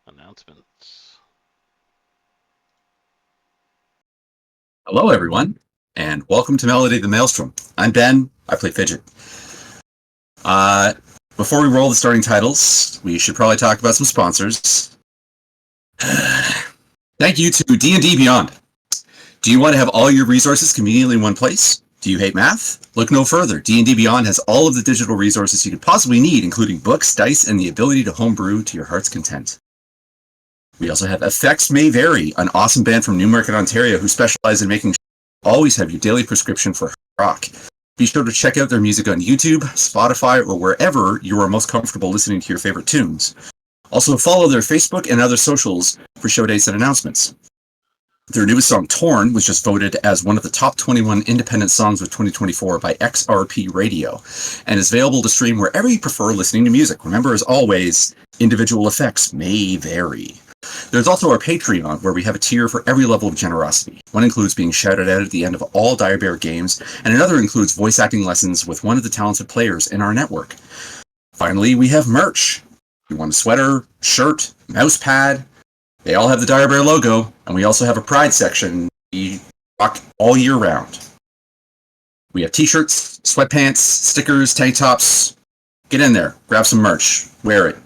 Announcements. Hello, everyone, and welcome to Melody the Maelstrom. I'm Ben. I play Fidget. Before we roll the starting titles, we should probably talk about some sponsors. Thank you to D&D Beyond. Do you want to have all your resources conveniently in one place? Do you hate math? Look no further. D&D Beyond has all of the digital resources you could possibly need, including books, dice, and the ability to homebrew to your heart's content. We also have Effects May Vary, an awesome band from Newmarket, Ontario, who specialize in making sure you always have your daily prescription for rock. Be sure to check out their music on YouTube, Spotify, or wherever you are most comfortable listening to your favorite tunes. Also, follow their Facebook and other socials for show dates and announcements. Their newest song, Torn, was just voted as one of the top 21 independent songs of 2024 by XRP Radio, and is available to stream wherever you prefer listening to music. Remember, as always, individual effects may vary. There's also our Patreon, where we have a tier for every level of generosity. One includes being shouted out at the end of all Dire Bear games, and another includes voice acting lessons with one of the talented players in our network. Finally, we have merch. If you want a sweater, shirt, mouse pad, they all have the Dire Bear logo, and we also have a Pride section we rock all year round. We have t-shirts, sweatpants, stickers, tank tops. Get in there, grab some merch, wear it,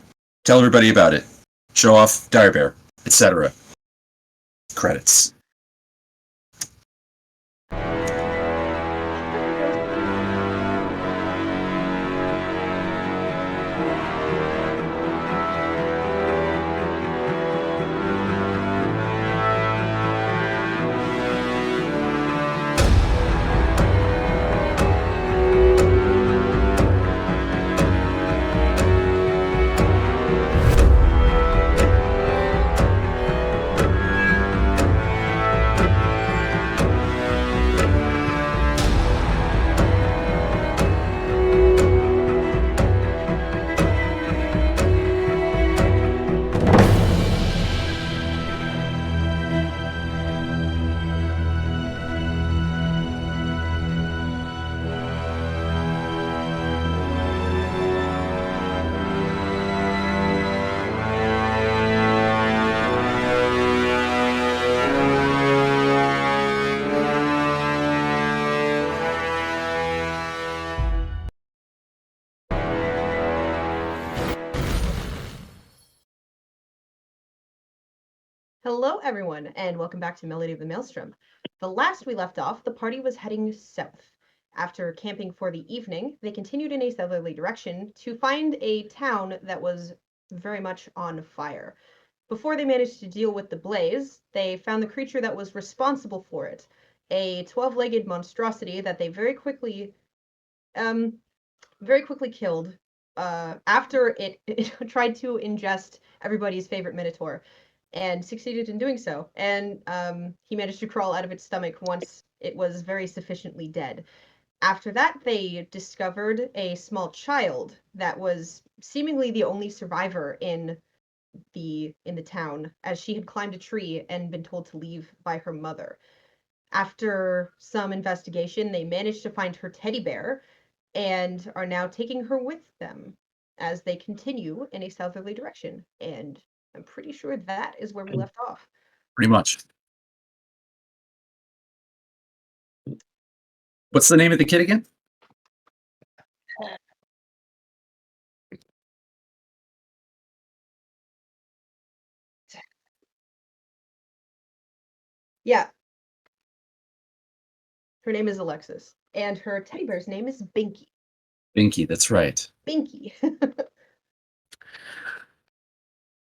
tell everybody about it. Show off Dire Bear, etc. Credits. Hello, everyone, and welcome back to Melody of the Maelstrom. The last we left off, the party was heading south. After camping for the evening, they continued in a southerly direction to find a town that was very much on fire. Before they managed to deal with the blaze, they found the creature that was responsible for it, a 12-legged monstrosity that they very quickly killed after it tried to ingest everybody's favorite minotaur, and succeeded in doing so. And he managed to crawl out of its stomach once it was very sufficiently dead. After that, they discovered a small child that was seemingly the only survivor in the town, as she had climbed a tree and been told to leave by her mother. After some investigation, they managed to find her teddy bear and are now taking her with them as they continue in a southerly direction. And I'm pretty sure that is where we left off. Pretty much. What's the name of the kid again? Yeah. Her name is Alexis, and her teddy bear's name is Binky. Binky, that's right. Binky.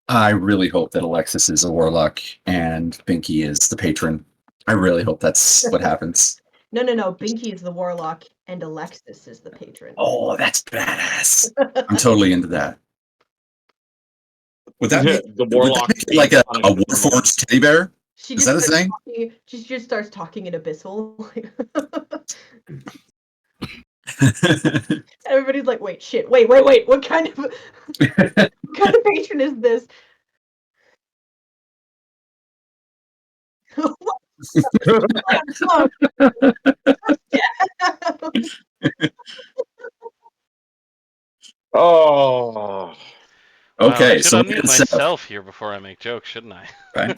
I really hope that Alexis is a warlock and Binky is the patron. I really hope that's what happens. No. Binky is the warlock, and Alexis is the patron. Oh, that's badass. I'm totally into that. Would that make The warlock make it like a warforged teddy bear? Is that a thing? She just starts talking in abyssal. Everybody's like, wait, shit, wait. What kind of patron is this? Oh. Wow, I Okay, should so we're unmute headed south, myself here before I make jokes, shouldn't I? right?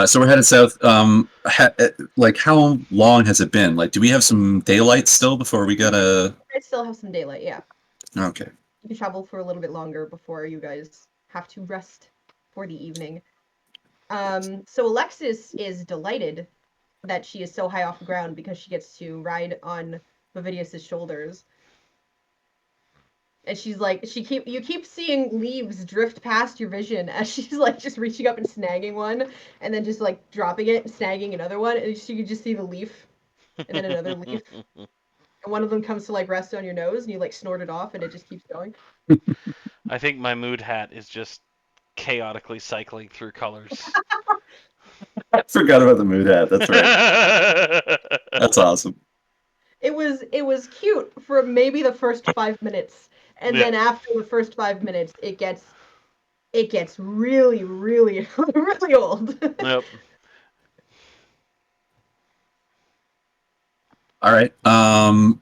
So we're headed south. Like, how long has it been? Like, do we have some daylight still before we gotta? I still have some daylight, yeah. Okay. You can travel for a little bit longer before you guys have to rest for the evening. So Alexis is delighted that she is so high off the ground because she gets to ride on Vividius's shoulders. And she's like, you keep seeing leaves drift past your vision as she's like just reaching up and snagging one, and then just like dropping it, and snagging another one, and she could just see the leaf, and then another leaf, and one of them comes to like rest on your nose, and you like snort it off, and it just keeps going. I think my mood hat is just chaotically cycling through colors. I forgot about the mood hat. That's right. That's awesome. It was cute for maybe the first 5 minutes, and Yeah. then after the first 5 minutes, it gets really, really, really old. Yep. All right.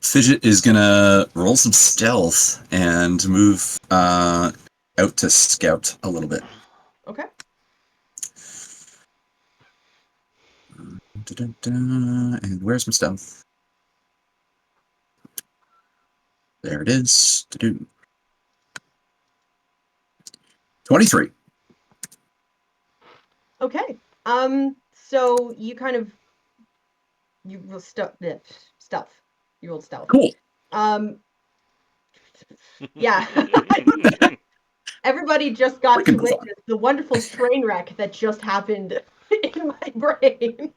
Fidget is gonna roll some stealth and move out to scout a little bit. Okay. And where's my stealth? There it is. 23. Okay. So you kind of you roll stealth. You rolled stealth. Cool. Yeah. Everybody just got to Freaking fun. witness the wonderful train wreck that just happened in my brain.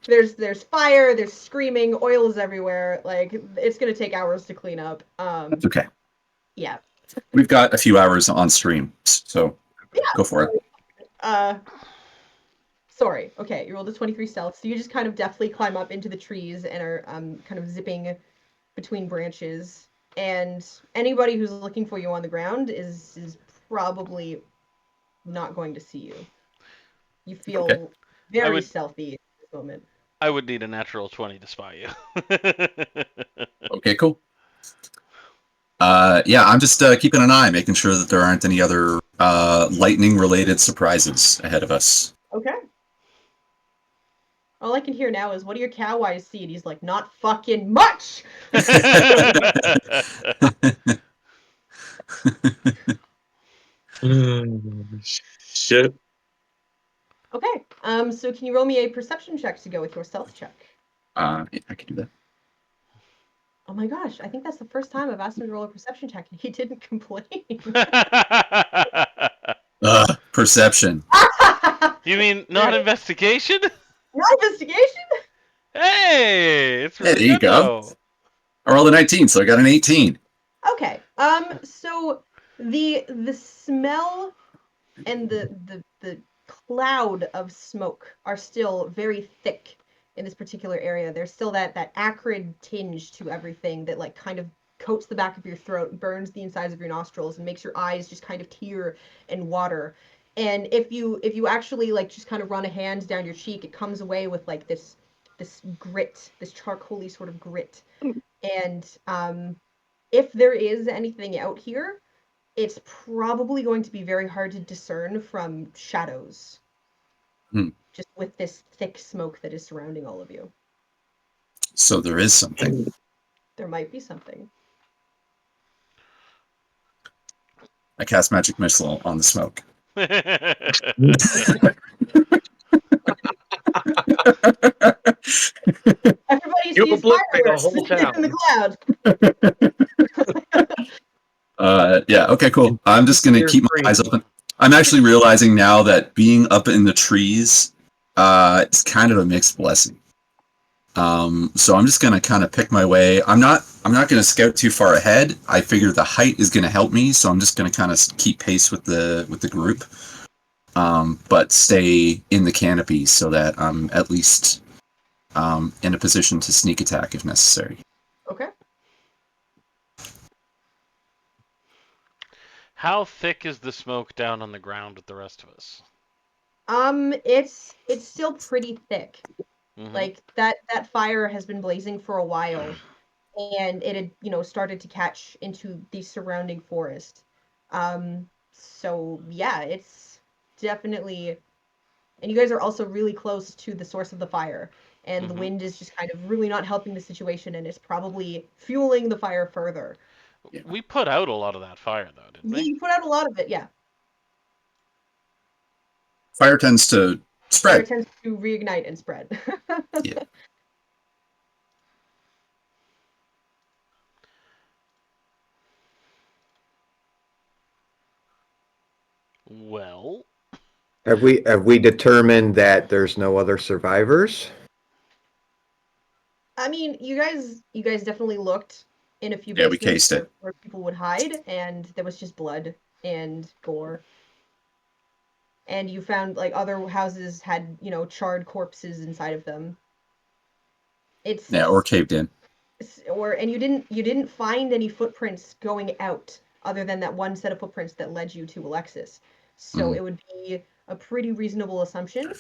There's fire, there's screaming, oil is everywhere. Like it's gonna take hours to clean up. That's okay. Yeah. We've got a few hours on stream, so Yeah. go for it. Sorry. Okay, you rolled a 23 stealth, so you just kind of deftly climb up into the trees and are kind of zipping between branches. And anybody who's looking for you on the ground is probably not going to see you. You feel Okay. very would- stealthy at this moment. I would need a natural 20 to spot you. Okay, cool. Yeah, I'm just keeping an eye, making sure that there aren't any other lightning-related surprises ahead of us. Okay. All I can hear now is, "What do your cow eyes see?" And he's like, "Not fucking much." Shit. Okay. So can you roll me a perception check to go with your stealth check? Yeah, I can do that. Oh my gosh, I think that's the first time I've asked him to roll a perception check and he didn't complain. Perception. You mean not investigation? Not investigation? Hey, it's There really you good go. though. I rolled a 19, so I got an 18. Okay. So the smell and the cloud of smoke are still very thick in this particular area. There's still that acrid tinge to everything that like kind of coats the back of your throat, burns the insides of your nostrils, and makes your eyes just kind of tear and water. And if you actually like just kind of run a hand down your cheek, it comes away with like this grit, this charcoaly sort of grit. And if there is anything out here, it's probably going to be very hard to discern from shadows. Just with this thick smoke that is surrounding all of you. So there is something. There might be something. I cast magic missile on the smoke. Everybody You were sees blocking the fireworks whole in the town. Yeah, okay, cool. I'm just gonna keep my eyes open. I'm actually realizing now that being up in the trees is kind of a mixed blessing. So I'm just gonna kind of pick my way. I'm not gonna scout too far ahead. I figure the height is gonna help me, so I'm just gonna kind of keep pace with the group. But stay in the canopy so that I'm at least in a position to sneak attack if necessary. Okay. How thick is the smoke down on the ground with the rest of us? It's still pretty thick. Mhm. Like that fire has been blazing for a while, and it had, started to catch into the surrounding forest. So yeah, it's definitely, and you guys are also really close to the source of the fire, and the Mm-hmm. wind is just kind of really not helping the situation, and it's probably fueling the fire further. Yeah. We put out a lot of that fire, though, didn't we? You put out a lot of it, yeah. Fire tends to Fire spread. tends to reignite and spread. Yeah. Well, Have we determined that there's no other survivors? I mean, you guys definitely looked in a few Yeah, we basements cased it. where people would hide, and there was just blood and gore. And you found like other houses had, charred corpses inside of them. Yeah, or It's caved in. and you didn't find any footprints going out other than that one set of footprints that led you to Alexis. So Mhm. it would be a pretty reasonable assumption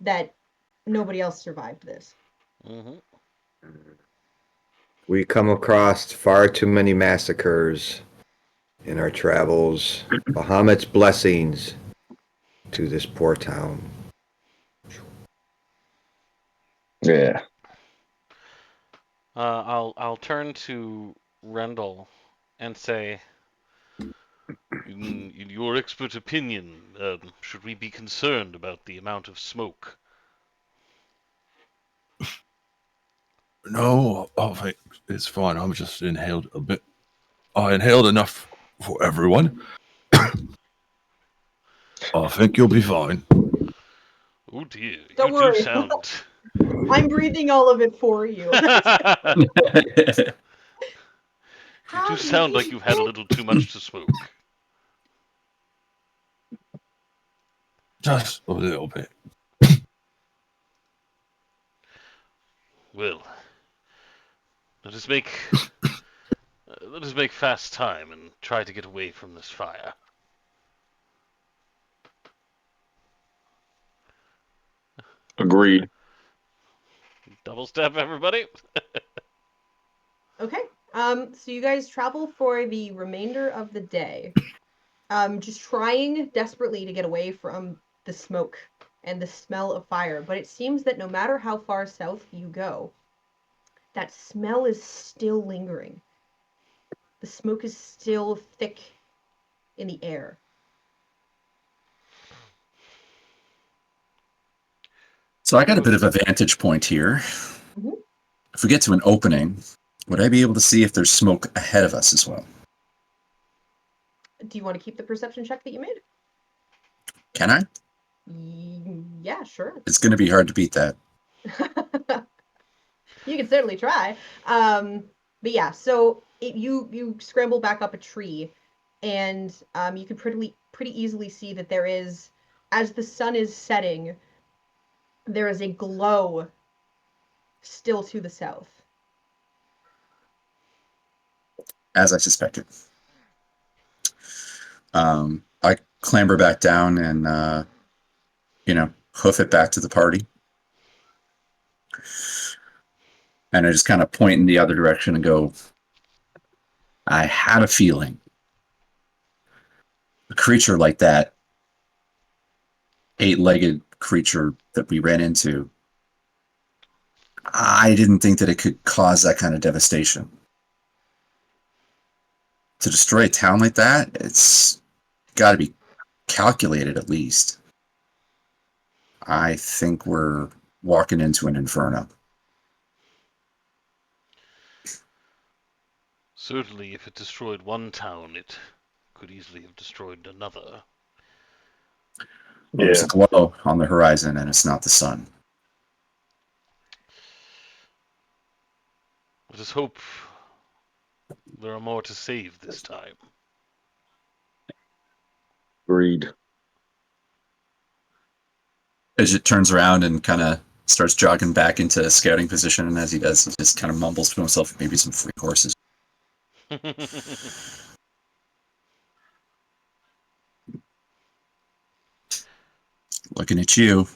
that nobody else survived this. mm-hmm. We come across far too many massacres in our travels. Bahamut's blessings to this poor town. Yeah. I'll turn to Rendell and say, in your expert opinion, should we be concerned about the amount of smoke? No, I think it's fine. I'm just inhaled a bit. I inhaled enough for everyone. I think you'll be fine. Oh dear, Don't you do worry. sound. I'm breathing all of it for you. You do How sound like easy you've had a little too much to smoke. Just a little bit. Well, let us make let us make fast time and try to get away from this fire. Agreed. Double step, everybody. Okay. So you guys travel for the remainder of the day. Just trying desperately to get away from the smoke and the smell of fire, but it seems that no matter how far south you go, that smell is still lingering. The smoke is still thick in the air. So I got a bit of a vantage point here. Mhm. If we get to an opening, would I be able to see if there's smoke ahead of us as well? Do you want to keep the perception check that you made? Can I? Yeah, sure. It's going to be hard to beat that. You can certainly try. But yeah, so you scramble back up a tree, and you can pretty easily see that there is, as the sun is setting, there is a glow still to the south. As I suspected. I clamber back down and, hoof it back to the party. And I just kind of point in the other direction and go, I had a feeling a creature like that, 8-legged creature that we ran into, I didn't think that it could cause that kind of devastation. To destroy a town like that, it's got to be calculated at least. I think we're walking into an inferno. Certainly, if it destroyed one town, it could easily have destroyed another. Well, there's Yeah. a glow on the horizon, and it's not the sun. Let us hope there are more to save this time. Agreed. As it turns around and kind of starts jogging back into scouting position, and as he does, he just kind of mumbles to himself, maybe some free horses. Looking at you.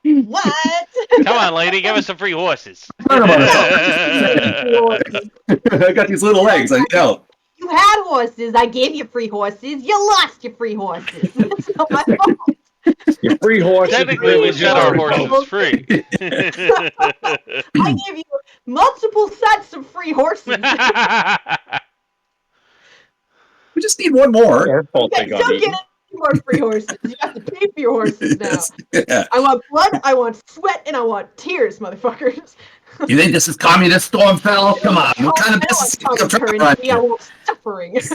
What? Come on, lady, give us some free horses. Learn about it. I got these little legs. I need help. You had horses. I gave you free horses. You lost your free horses. It's not my fault. Your free horses Technically, we really set our deserve horses help. free. I gave you multiple sets of free horses. We just need one more. Our fault You they guys got don't get eaten. any more free horses. You have to pay for your horses now. Yeah. I want blood, I want sweat, and I want tears, motherfuckers. You think this is communist Stormfell? Come on. What kind of I business don't do you want think I'm trying to run currency, I want suffering. That's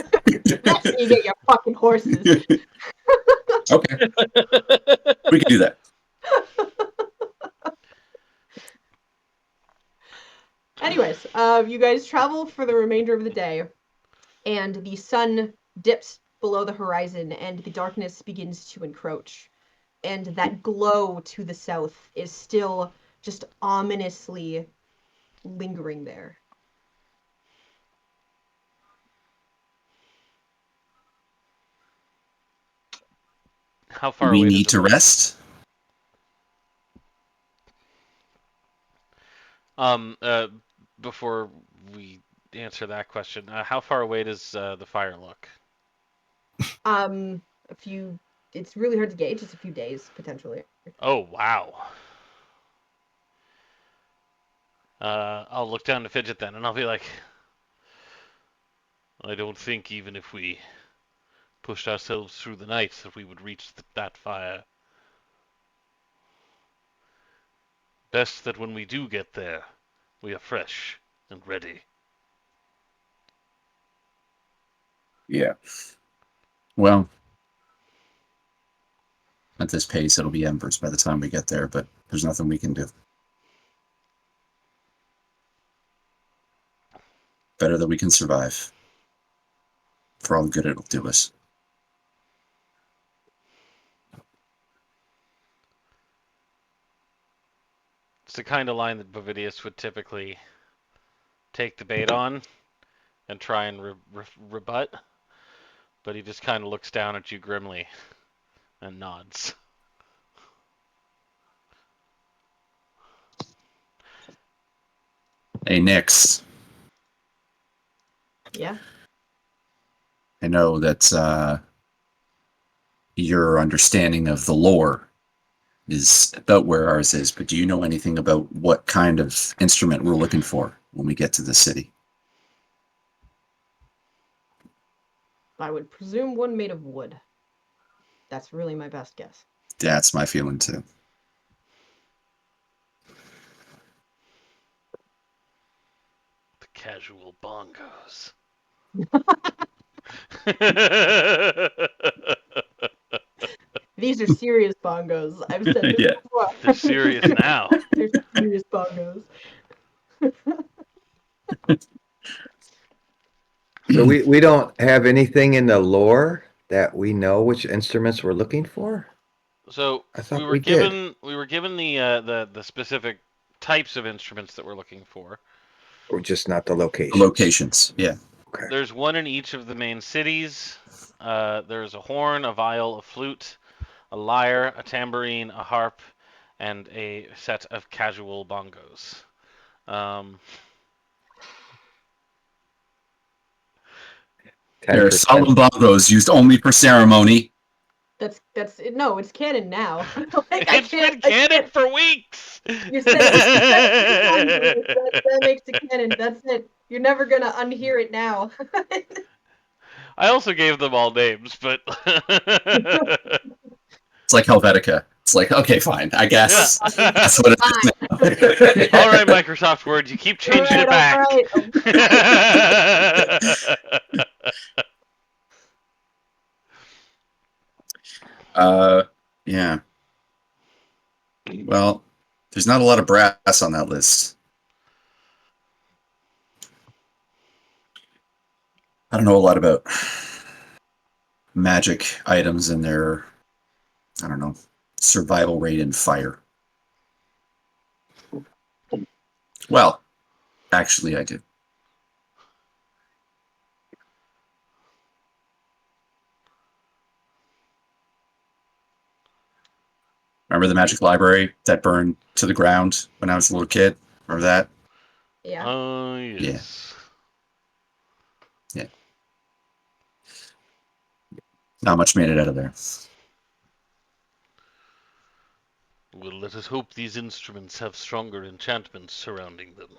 how you get your fucking horses. here? Okay. We can do that. Anyways, you guys travel for the remainder of the day, and the sun dips below the horizon, and the darkness begins to encroach. And that glow to the south is still just ominously lingering there. How far We away need does to it look? rest. Before we answer that question, how far away does the fire look? A few. It's really hard to gauge. It's a few days potentially. Oh, wow. I'll look down to Fidget then, and I'll be like, I don't think even if we pushed ourselves through the night that we would reach that fire. Best that when we do get there, we are fresh and ready. Yeah. Well, at this pace, it'll be embers by the time we get there, but there's nothing we can do. Better that we can survive. For all the good it'll do us. It's the kind of line that Bovidius would typically take the bait on and try and rebut, but he just kind of looks down at you grimly and nods. Hey, Nix. Yeah. I know that your understanding of the lore is about where ours is, but do you know anything about what kind of instrument we're looking for when we get to the city? I would presume one made of wood. That's really my best guess. That's my feeling too. The casual bongos. These are serious bongos. I've said this Yeah. before. They're serious now. They're serious bongos. So we don't have anything in the lore that we know which instruments we're looking for? So I thought we were we did. given the specific types of instruments that we're looking for. Or just not the location? The locations, yeah. Okay. There's one in each of the main cities. There's a horn, a viol, a flute, a lyre, a tambourine, a harp, and a set of casual bongos. There are 10%. solemn bongos used only for ceremony. That's no, it's canon now. Like, I It's been can't. canon for weeks. You said that makes it canon. That's it. You're never gonna unhear it now. I also gave them all names, but It's like Helvetica. It's like, okay, fine. I guess yeah. that's what it is now. All right, Microsoft Word, you keep changing it back. Yeah. Well, there's not a lot of brass on that list. I don't know a lot about magic items and their, I don't know, survival rate in fire. Well, actually, I do. All Remember the magic library that burned to the ground when I was a little kid? Remember that? Yeah. Yes. Not much made it out of there. Well, let us hope these instruments have stronger enchantments surrounding them.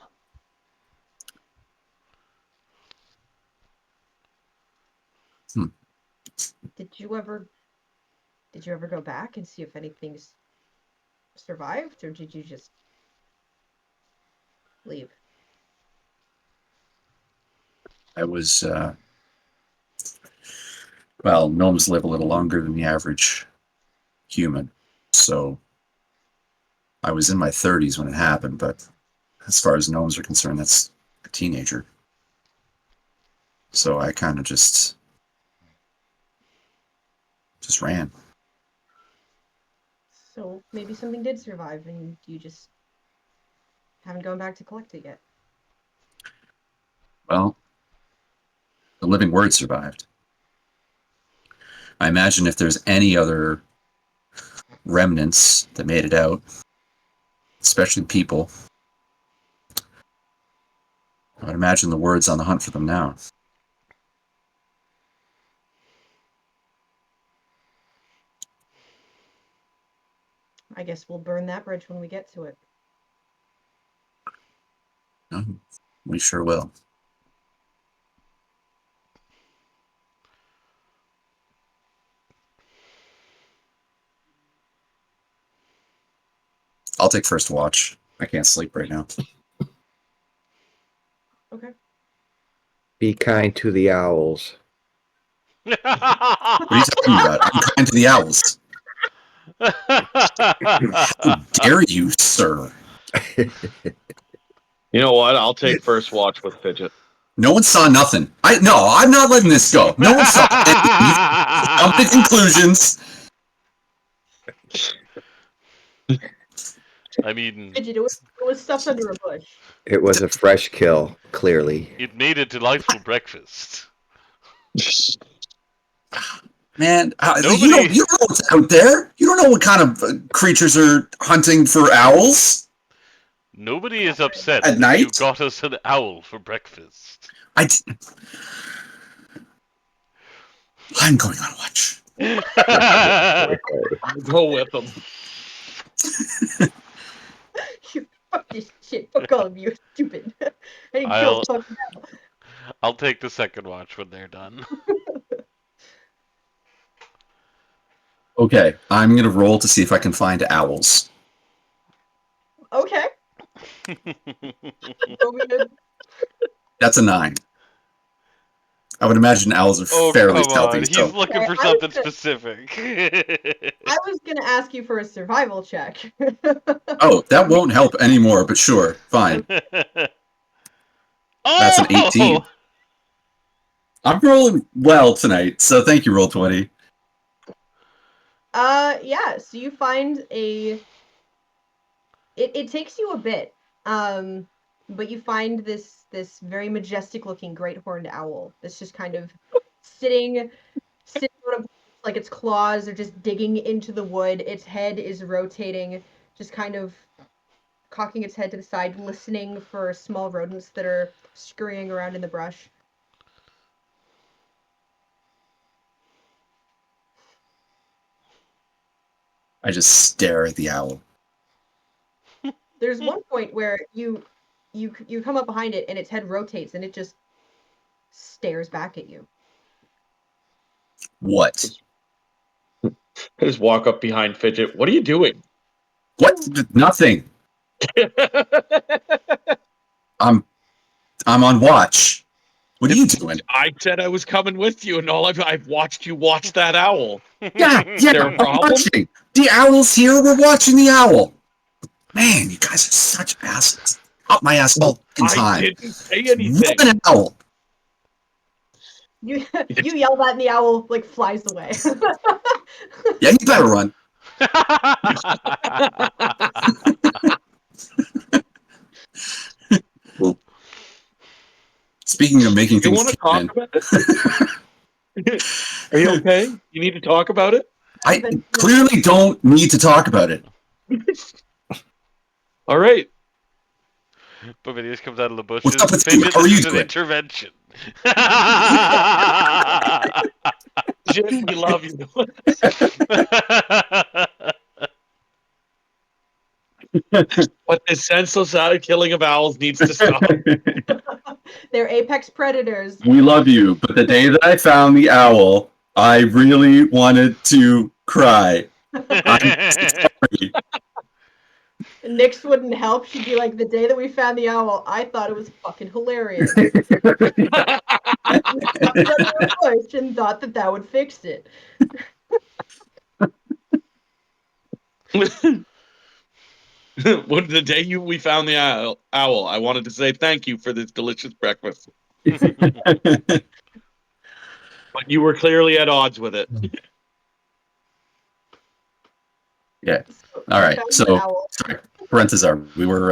Did you ever go back and see if anything's survived, or did you just leave? I was, well, gnomes live a little longer than the average human. So I was in my 30s when it happened, but as far as gnomes are concerned, that's a teenager. So I kind of just ran. So maybe something did survive and you just haven't gone back to collect it yet. Well, the living word survived. I imagine if there's any other remnants that made it out, especially people, I would imagine the word's on the hunt for them now. I guess we'll burn that bridge when we get to it. We sure will. I'll take first watch. I can't sleep right now. Okay. Be kind to the owls. What are you talking about? I'm kind to the owls. How dare you, sir? You know what? I'll take first watch with Fidget. No one saw nothing. I'm not letting this go. No one saw anything. You jump to conclusions. I mean, It was stuffed under a bush. It was a fresh kill, clearly. it made a delightful breakfast. Man, Nobody- you don't know what's out there. You don't know what kind of creatures are hunting for owls. Nobody is upset At that night? you got us an owl for breakfast. I'm going on watch. Go with them. Fuck this shit. Fuck all of you. Stupid. I didn't kill I'll- fucking I'll take the second watch when they're done. Okay, I'm gonna roll to see if I can find owls. Okay. Go ahead. That's a 9. I would imagine owls are Oh, fairly come stealthy. on. He's So looking Okay, for I was something gonna- specific. I was gonna ask you for a survival check. oh, that won't help anymore. But sure, fine. Oh! That's an 18. I'm rolling well tonight, so thank you, Roll20. Yeah, so you find it takes you a bit, but you find this very majestic looking great horned owl that's just kind of sitting on a, like its claws are just digging into the wood. Its head is rotating, just kind of cocking its head to the side, listening for small rodents that are scurrying around in the brush. I just stare at the owl. There's one point where you come up behind it and its head rotates and it just stares back at you. What? I just walk up behind Fidget. What are you doing? What? Nothing. I'm on watch. What are you doing? I said I was coming with you, and I've watched you watch that owl. Yeah, there a I'm problem? watching. The owl's here. We're watching the owl. Man, you guys are such asses. Up my ass all the I time. didn't say anything. What an owl. You yell that and the owl like flies away. Yeah, you better run. Speaking of making You things want to canon, talk about it? Are you okay? You need to talk about it? I clearly don't need to talk about it. All right. Bavarius comes out of the bushes. What's up with you? Fidget, How are this you is an doing? intervention. Jit, we love you. But this senseless killing of owls needs to stop. They're apex predators. We love you, but the day that I found the owl, I really wanted to cry. I'm sorry. Nyx wouldn't help. She'd be like, the day that we found the owl, I thought it was fucking hilarious. I approached and thought that would fix it. When the day we found the owl, I wanted to say thank you for this delicious breakfast. But you were clearly at odds with it. Yeah. So All you right. found So, the owl. sorry. Parentheses are we were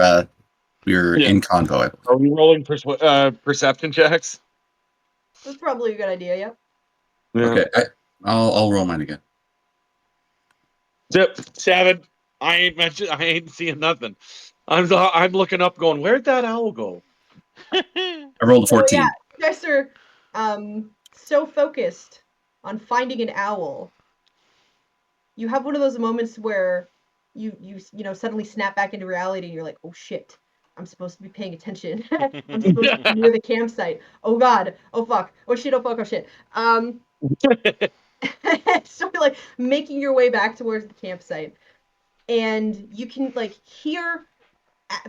Yeah. in convo. Are we rolling perception checks? That's probably a good idea, yep. Yeah. Okay. I'll roll mine again. Zip 7. I ain't seeing nothing. I'm looking up, going, where'd that owl go? I rolled a 14. So yeah, you guys are so focused on finding an owl. You have one of those moments where you suddenly snap back into reality and you're like, oh shit, I'm supposed to be paying attention. I'm supposed to be near the campsite. Oh god, oh fuck, oh shit, oh fuck, oh shit. So you're like making your way back towards the campsite, and you can like hear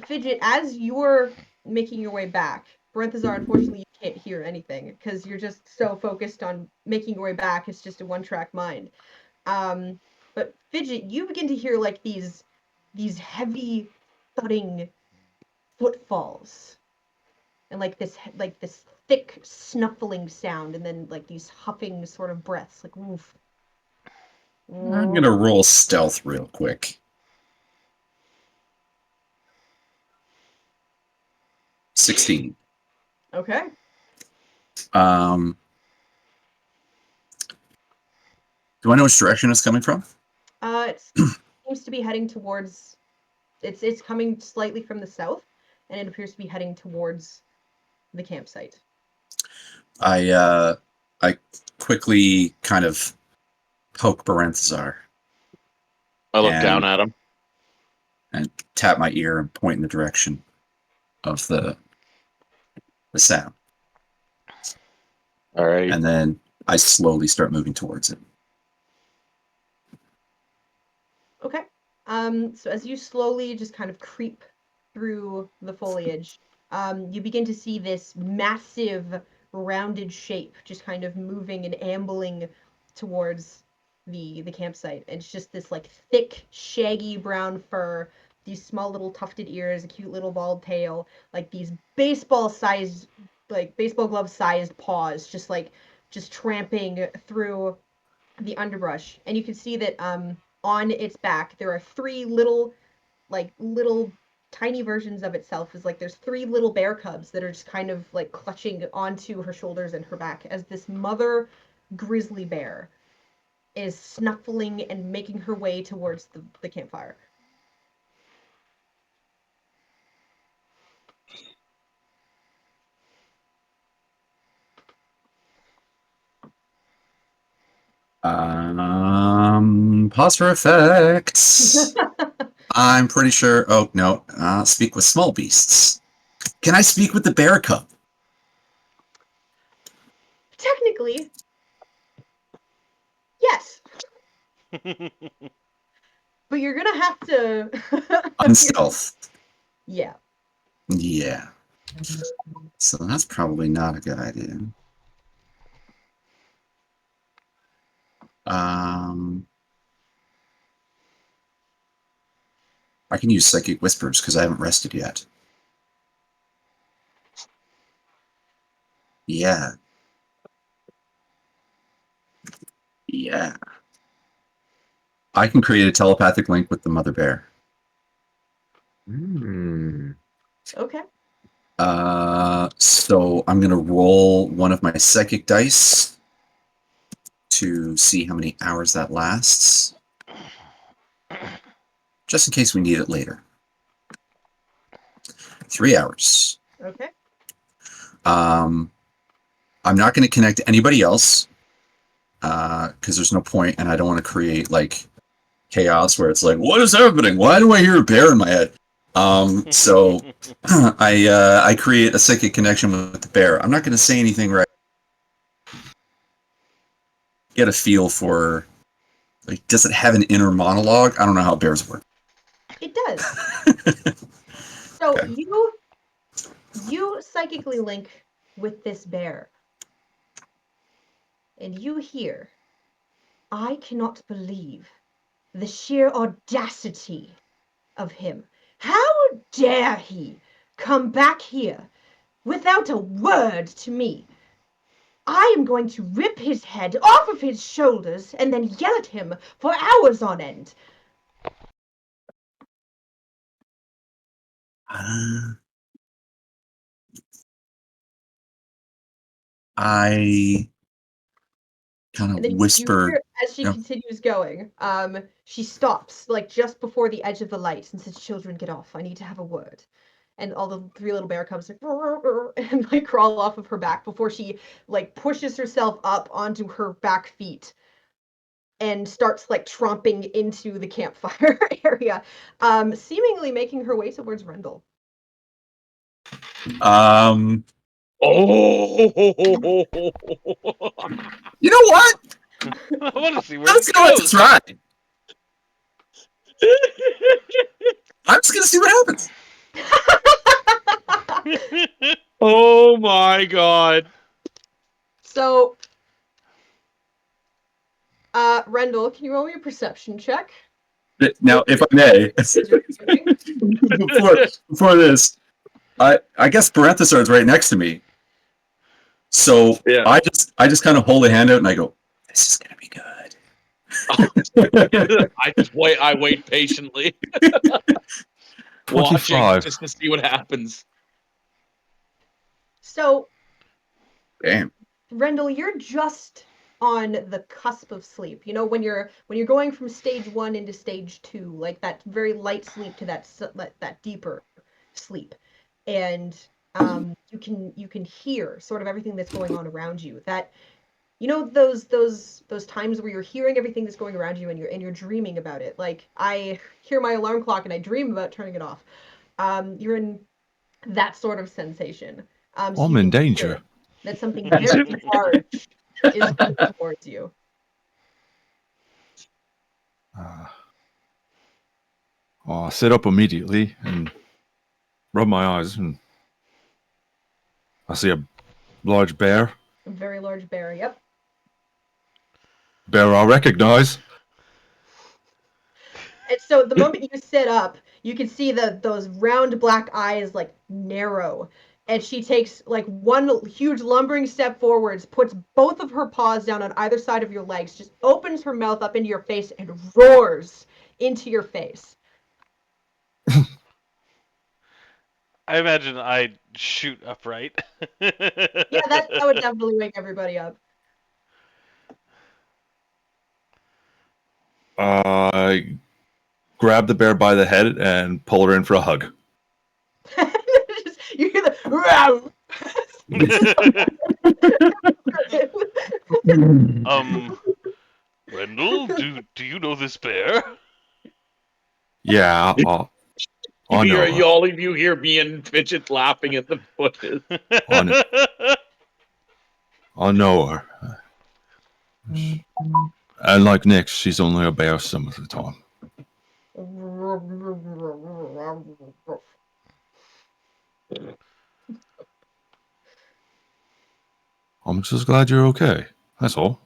Fidget as you're making your way back. Parenthesar, unfortunately, you can't hear anything because you're just so focused on making your way back. It's just a one-track mind. But Fidget, you begin to hear like these heavy thudding footfalls, and like this thick snuffling sound, and then like these huffing sort of breaths, like woof. I'm gonna roll stealth real quick. 16. Okay. Do I know which direction it's coming from? It seems to be heading towards. It's coming slightly from the south, and it appears to be heading towards the campsite. I quickly kind of poke Barenthazar I look And- down at him. and tap my ear and point in the direction of the sound. All right. And then I slowly start moving towards it. Okay. So as you slowly just kind of creep through the foliage, you begin to see this massive rounded shape just kind of moving and ambling towards the campsite. It's just this like thick, shaggy brown fur, these small little tufted ears, a cute little bald tail, like these baseball glove sized paws, just tramping through the underbrush. And you can see that on its back there are three little tiny versions of itself. Is like there's three little bear cubs that are just kind of like clutching onto her shoulders and her back as this mother grizzly bear is snuffling and making her way towards the campfire. Pause for effects. I'm pretty sure. Oh no, speak with small beasts. Can I speak with the bear cub? Technically, yes, but you're gonna have to Unstealth. Yeah. Yeah. So that's probably not a good idea. I can use Psychic Whispers because I haven't rested yet. Yeah. Yeah. I can create a telepathic link with the mother bear. Okay. So I'm going to roll one of my psychic dice to see how many hours that lasts, just in case we need it later. 3 hours. Okay. I'm not going to connect to anybody else because there's no point, and I don't want to create like chaos where it's like, what is happening? Why do I hear a bear in my head? So I create a psychic connection with the bear. I'm not going to say anything right. Get a feel for, like, does it have an inner monologue? I don't know how bears work. It does. So Okay. you psychically link with this bear. And you hear, I cannot believe the sheer audacity of him. How dare he come back here without a word to me? I am going to rip his head off of his shoulders and then yell at him for hours on end. I kind And of then you whisper. hear, as she Yeah. continues going, she stops, like, just before the edge of the light and says, children, get off. I need to have a word. And all the three little bear cubs, like, and, like, crawl off of her back before she, like, pushes herself up onto her back feet and starts, like, tromping into the campfire area, seemingly making her way towards Rendell. Oh, You know what? I want to see where Let's this go with this goes. ride. I'm just gonna see what happens. oh my god. So, Rendell, can you roll me a perception check? Now, if I may, before this, I guess Parenthesard's right next to me. So Yeah. I just kind of hold a hand out and I go, this is gonna be good. I wait patiently. Watching 25. just to see what happens. So, Damn. Rendell, you're just on the cusp of sleep. You know, when you're going from stage 1 into stage 2, like that very light sleep to that deeper sleep, and you can hear sort of everything that's going on around you. That, you know, those times where you're hearing everything that's going around you and you're dreaming about it. Like, I hear my alarm clock and I dream about turning it off. You're in that sort of sensation. So I'm you in can hear danger. that something very large is coming towards you. I sit up immediately and rub my eyes, and I see a large bear. A very large bear. Yep. Bear I recognize. And so the moment you sit up, you can see those round black eyes like narrow. And she takes like one huge lumbering step forwards, puts both of her paws down on either side of your legs, just opens her mouth up into your face and roars into your face. I imagine I'd shoot upright. Yeah, that would definitely wake everybody up. I grab the bear by the head and pull her in for a hug. You hear the row. Rendell, do you know this bear? Yeah, I know her. All of you hear me and Fidget laughing at the bushes. I know her. And like Nick, she's only a bear some of the time. I'm just glad you're okay. That's all.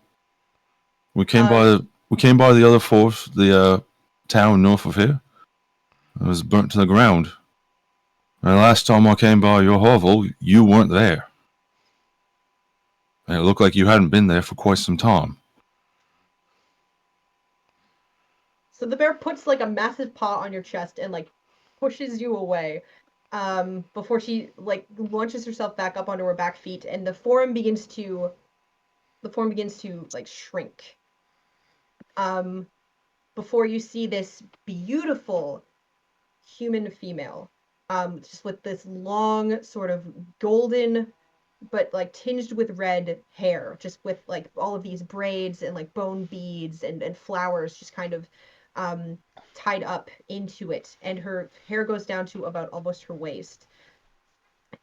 We came by the other force, the town north of here. It was burnt to the ground. And the last time I came by your hovel, you weren't there. And it looked like you hadn't been there for quite some time. So the bear puts like a massive paw on your chest and like pushes you away before she like launches herself back up onto her back feet, and the forum begins to the form begins to like shrink. Before you see this beautiful human female, just with this long sort of golden but like tinged with red hair, just with like all of these braids and like bone beads and flowers just kind of tied up into it, and her hair goes down to about almost her waist,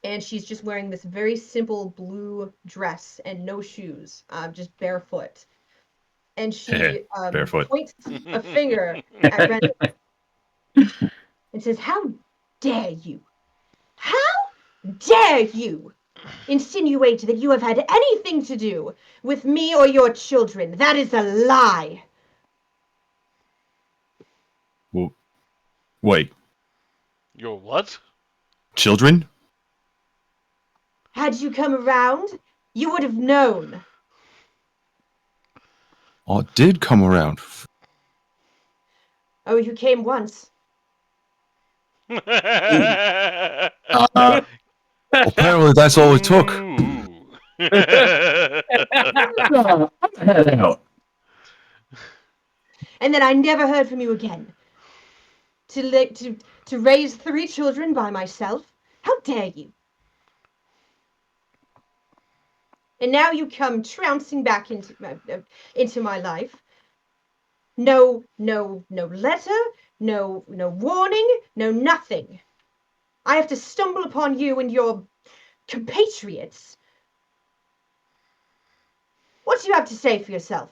and she's just wearing this very simple blue dress and no shoes, just barefoot, and she Barefoot. points a finger at Ren and says, "How dare you? How dare you insinuate that you have had anything to do with me or your children? That is a lie." Well, wait, Your what? children? Had you come around, you would have known. I did come around. Oh, you came once. Apparently, that's all it took. And then I never heard from you again. To raise 3 children by myself? How dare you? And now you come trouncing back into my life. No letter, no warning, no nothing. I have to stumble upon you and your compatriots. What do you have to say for yourself?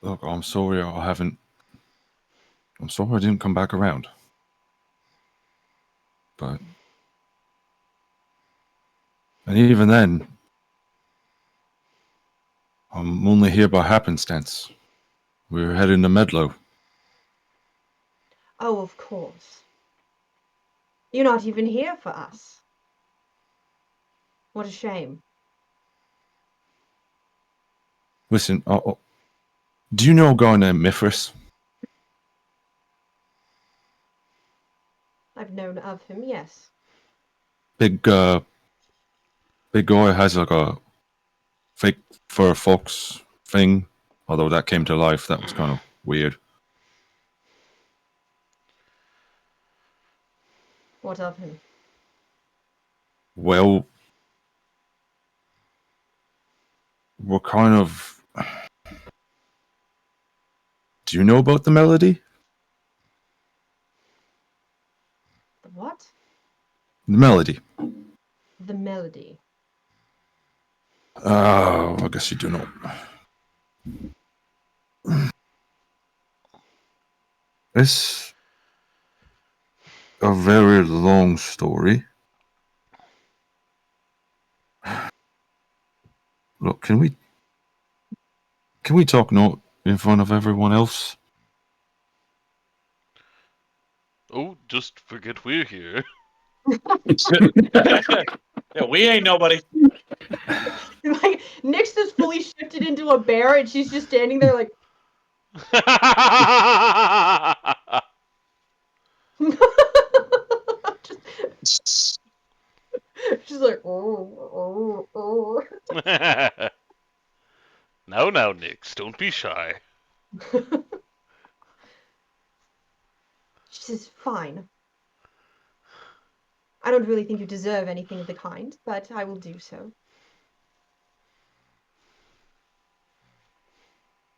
Look, I'm sorry I'm sorry I didn't come back around. But... And even then, I'm only here by happenstance. We're heading to Medlow. Oh, of course. You're not even here for us. What a shame. Listen, do you know a guy named Mithras? I've known of him, yes. Big guy has like a fake fur fox thing. Although that came to life, that was kind of weird. What of him? Well, we're kind of... Do you know about the melody? The what? The melody. The melody. Oh, I guess you do know. It's a very long story. Look, can we talk not in front of everyone else? Oh, just forget we're here. Yeah, we ain't nobody. Like, Nyx is fully shifted into a bear, and she's just standing there like... just, she's like... Now, Nyx, don't be shy. She says, fine. I don't really think you deserve anything of the kind, but I will do so.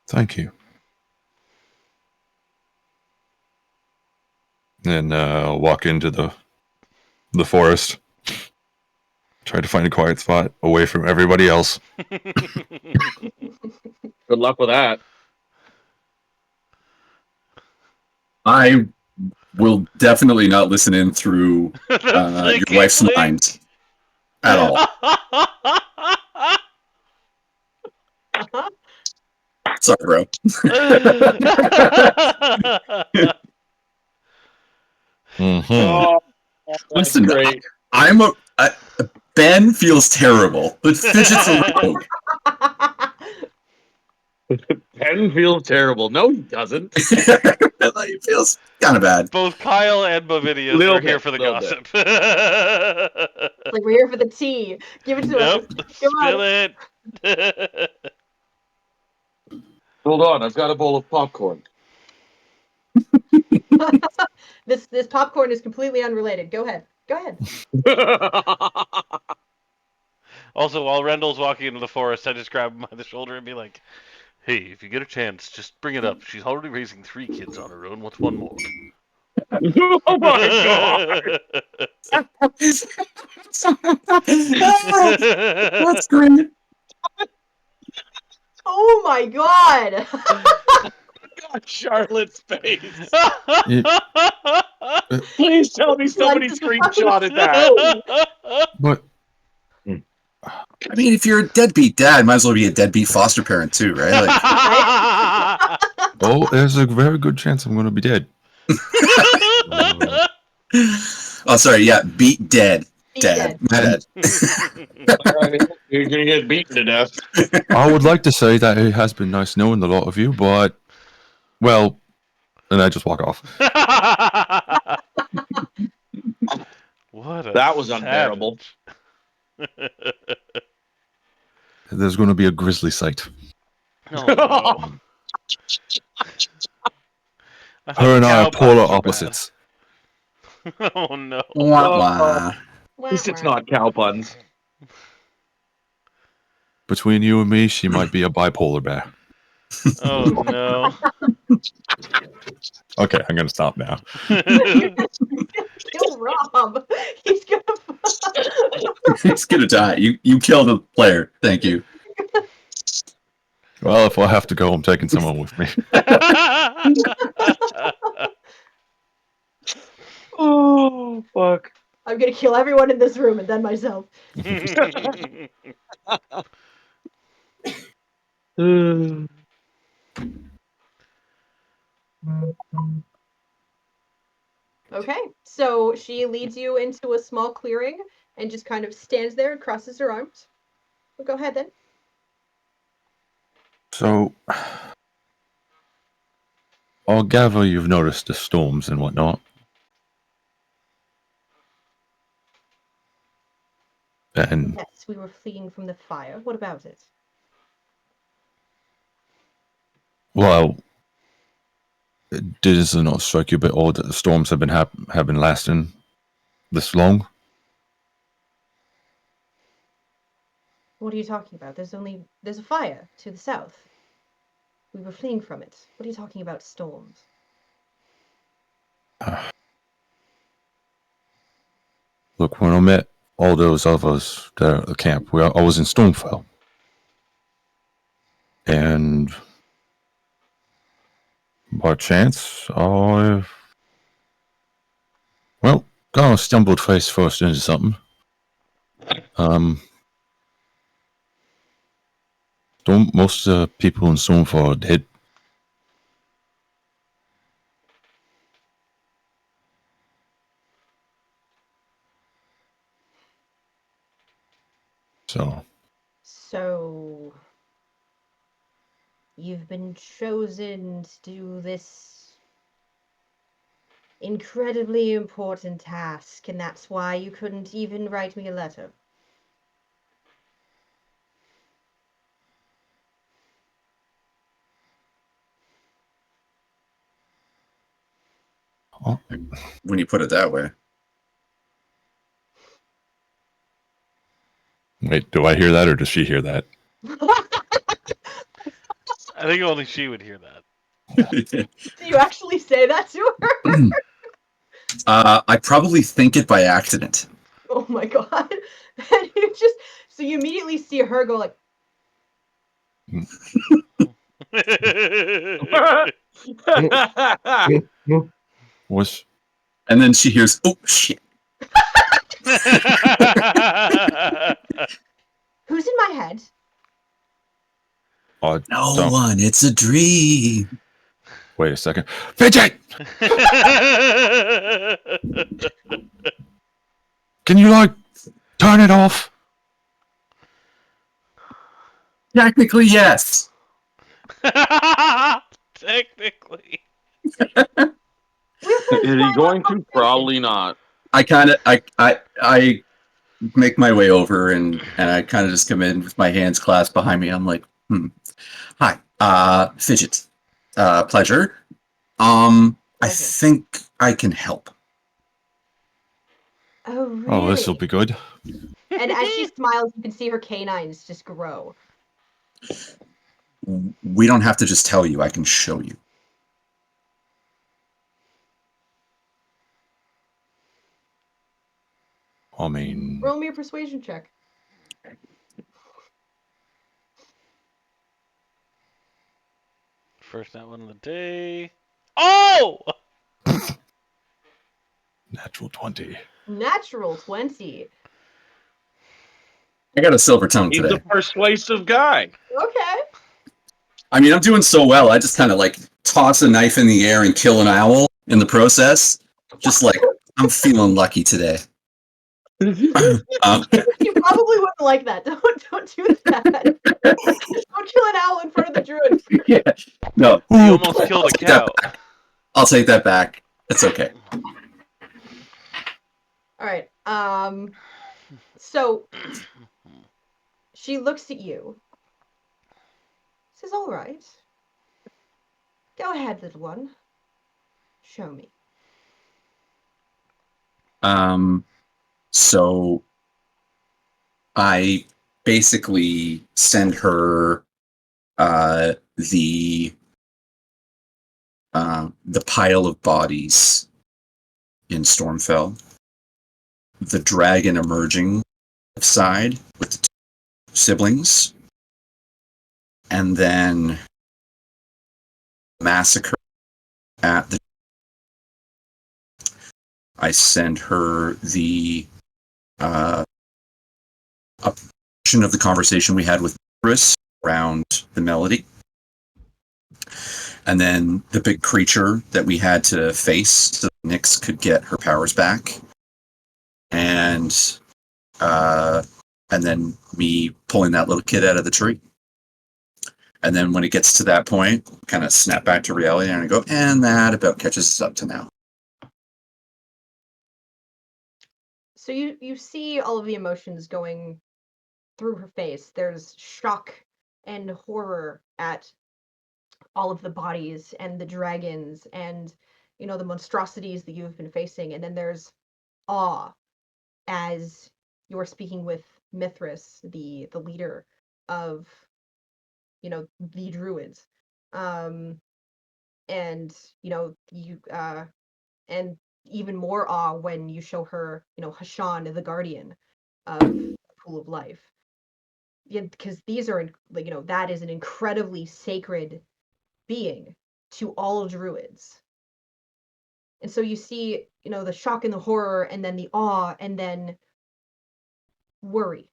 Thank you. And I'll walk into the forest. Try to find a quiet spot away from everybody else. Good luck with that. I will definitely not listen in through your wife's mind at all. Sorry, bro. Oh, Listen, great. Ben feels terrible, but fidgets around. Ken feels terrible. No, he doesn't. It feels kind of bad. Both Kyle and Bovidius Little are here bit, for the little gossip. Like, we're here for the tea. Give it to Yep, us. Come spill on. it. Hold on, I've got a bowl of popcorn. This popcorn is completely unrelated. Go ahead. Go ahead. Also, while Rendell's walking into the forest, I just grab him by the shoulder and be like, "Hey, if you get a chance, just bring it up. She's already raising 3 kids on her own. What's one more?" Oh my god! That's great. Oh my god! God, Charlotte's face. It- Please tell me somebody Like, screenshotted that. no. but I mean, if you're a deadbeat dad, might as well be a deadbeat foster parent too, right? Like, oh, there's a very good chance I'm going to be dead. oh, sorry, yeah, beat dead. Be Dad. dead. My bad. You're gonna get beaten to death. I would like to say that it has been nice knowing the lot of you, but, well, and I just walk off. What a That was unbearable. savage. There's going to be a grisly sight. Oh, no. I thought Her and I are cow polar puns were bad. opposites. Oh no. Wah, wah. At least it's not cow puns. Between you and me, she might be a bipolar bear. Oh no. Okay, I'm going to stop now. Kill Rob. He's gonna. He's gonna die. You killed a player. Thank you. Well, if I have to go, I'm taking someone with me. Oh fuck! I'm gonna kill everyone in this room and then myself. Okay, so she leads you into a small clearing and just kind of stands there and crosses her arms. Well, go ahead then. So, I'll gather you've noticed the storms and whatnot. And, Yes, we were fleeing from the fire. What about it? well, does it not strike you a bit odd that the storms have been lasting this long? What are you talking about? There's a fire to the south. We were fleeing from it. What are you talking about, storms? Look, when I met all those others there at the camp, I was in Stormfell. And by chance, I kind of stumbled face first into something. Most of the people in Stormfell are dead. So, you've been chosen to do this incredibly important task, and that's why you couldn't even write me a letter. Oh, When you put it that way. wait, do I hear that or does she hear that? I think only she would hear that. Do you actually say that to her? I probably think it by accident. Oh my god. And you immediately see her go like, Was And then she hears, oh shit. who's in my head? no No one, it's a dream. Wait a second. Fidget! Can you turn it off? Technically, yes. Technically. We have to Is he inspire going more to? Probably not. I kind of I make my way over and I kind of just come in with my hands clasped behind me. I'm like, hi, Fidget, pleasure. I Pleasure. think I can help. Oh, really? Oh, this will be good. And as she smiles, you can see her canines just grow. We don't have to just tell you. I can show you. I mean, Roll me a persuasion check. First that one of the day. Oh! natural 20. Natural 20. I got a silver tongue He's today. a persuasive guy. Okay. I mean, I'm doing so well. I just kind of like toss a knife in the air and kill an owl in the process. Just like I'm feeling lucky today. You probably wouldn't like that. Don't do that. Don't kill an owl in front of the druid. Yeah. No. You almost killed a Take that cow. back. I'll take that back. It's okay. All right. So she looks at you. Says, "All right. Go ahead, little one. Show me." So I basically send her the pile of bodies in Stormfell, the dragon emerging side with the two siblings, and then massacre at the. I send her the a portion of the conversation we had with Chris around the melody, and then the big creature that we had to face so Nyx could get her powers back, and then me pulling that little kid out of the tree. And then when it gets to that point, kind of snap back to reality and I go, and that about catches us up to now. So you see all of the emotions going through her face. There's shock and horror at all of the bodies and the dragons and the monstrosities that you have been facing, and then there's awe as you're speaking with Mithras, the leader of the druids, and you and even more awe when you show her Hashan, the guardian of the pool of life. Yeah, because these are that is an incredibly sacred being to all druids. And so you see, the shock and the horror, and then the awe, and then worry.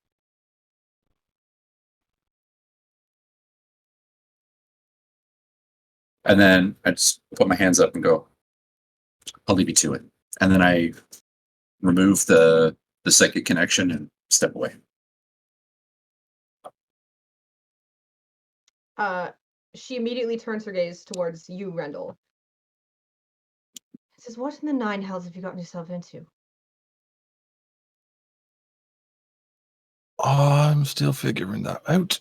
And then I just put my hands up and go, I'll leave you to it. And then I remove the psychic connection and step away. She immediately turns her gaze towards you, Rendell. Says, "What in the nine hells have you gotten yourself into?" I'm still figuring that out.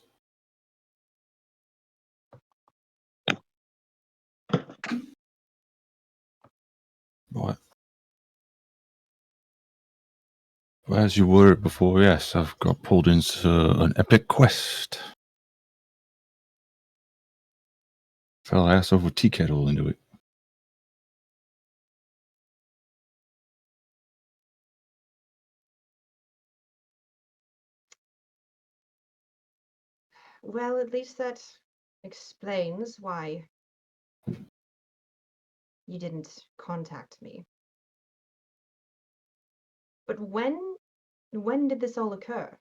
Right. Well, as you were before, yes, I've got pulled into an epic quest. Fell ass over tea kettle into it. Well, at least that explains why you didn't contact me. But when did this all occur?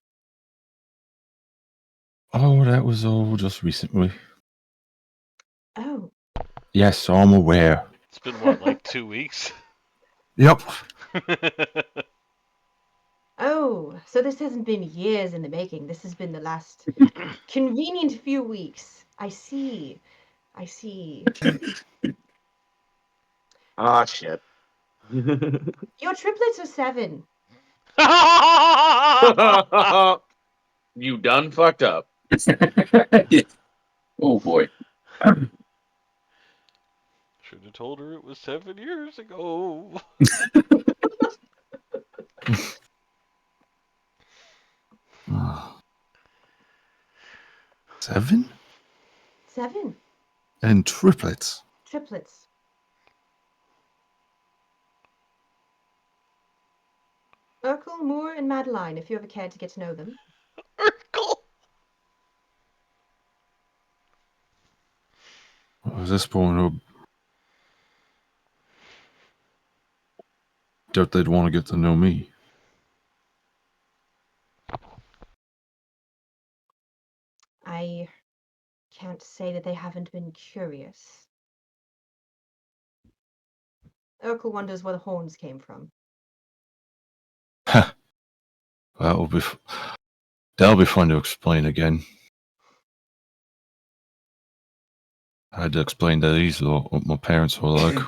Oh, that was all just recently. Oh. Yes, I'm aware. It's been what, like 2 weeks? Yep. Oh, so this hasn't been years in the making. This has been the last convenient few weeks. I see. I see. Ah, shit. Your triplets are 7. You done fucked up. Oh boy. Should have told her it was 7 years ago. Seven? 7 And triplets. triplets. Urkel, Moore, and Madeline, if you ever cared to get to know them. Urkel. At this point, I doubt they'd want to get to know me. I can't say that they haven't been curious. Urkel wonders where the horns came from. That'll be that'll be fun to explain again. I had to explain to these what my parents were like.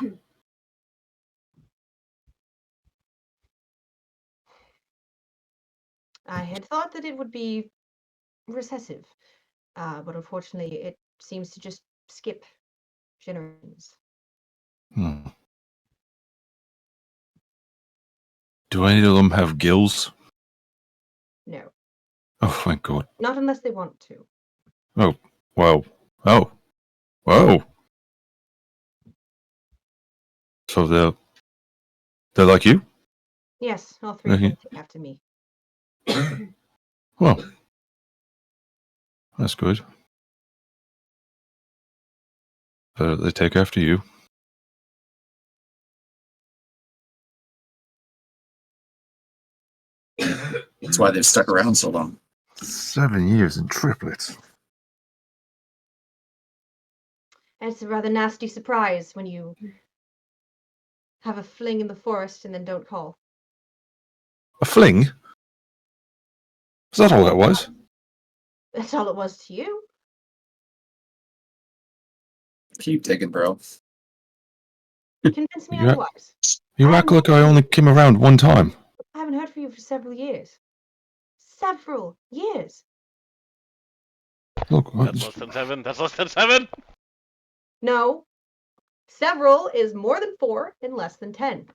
I had thought that it would be recessive, but unfortunately it seems to just skip generations. Hmm. Do any of them have gills? No, Oh, thank God. not unless they want to. Oh, wow. Oh, whoa. So they're like you? Yes, all 3 of them take after me. Well, that's good. They take after you. That's why they've stuck around so long. 7 years in triplets. It's a rather nasty surprise when you have a fling in the forest and then don't call. A fling? Is that all that was? That's all it was to you. Keep digging, bro. Convince me You act- otherwise. You act like I only came around one time. I haven't heard from you for several years. Several years. Look, That's less than 7. That's less than 7. No. Several is more than 4 and less than 10.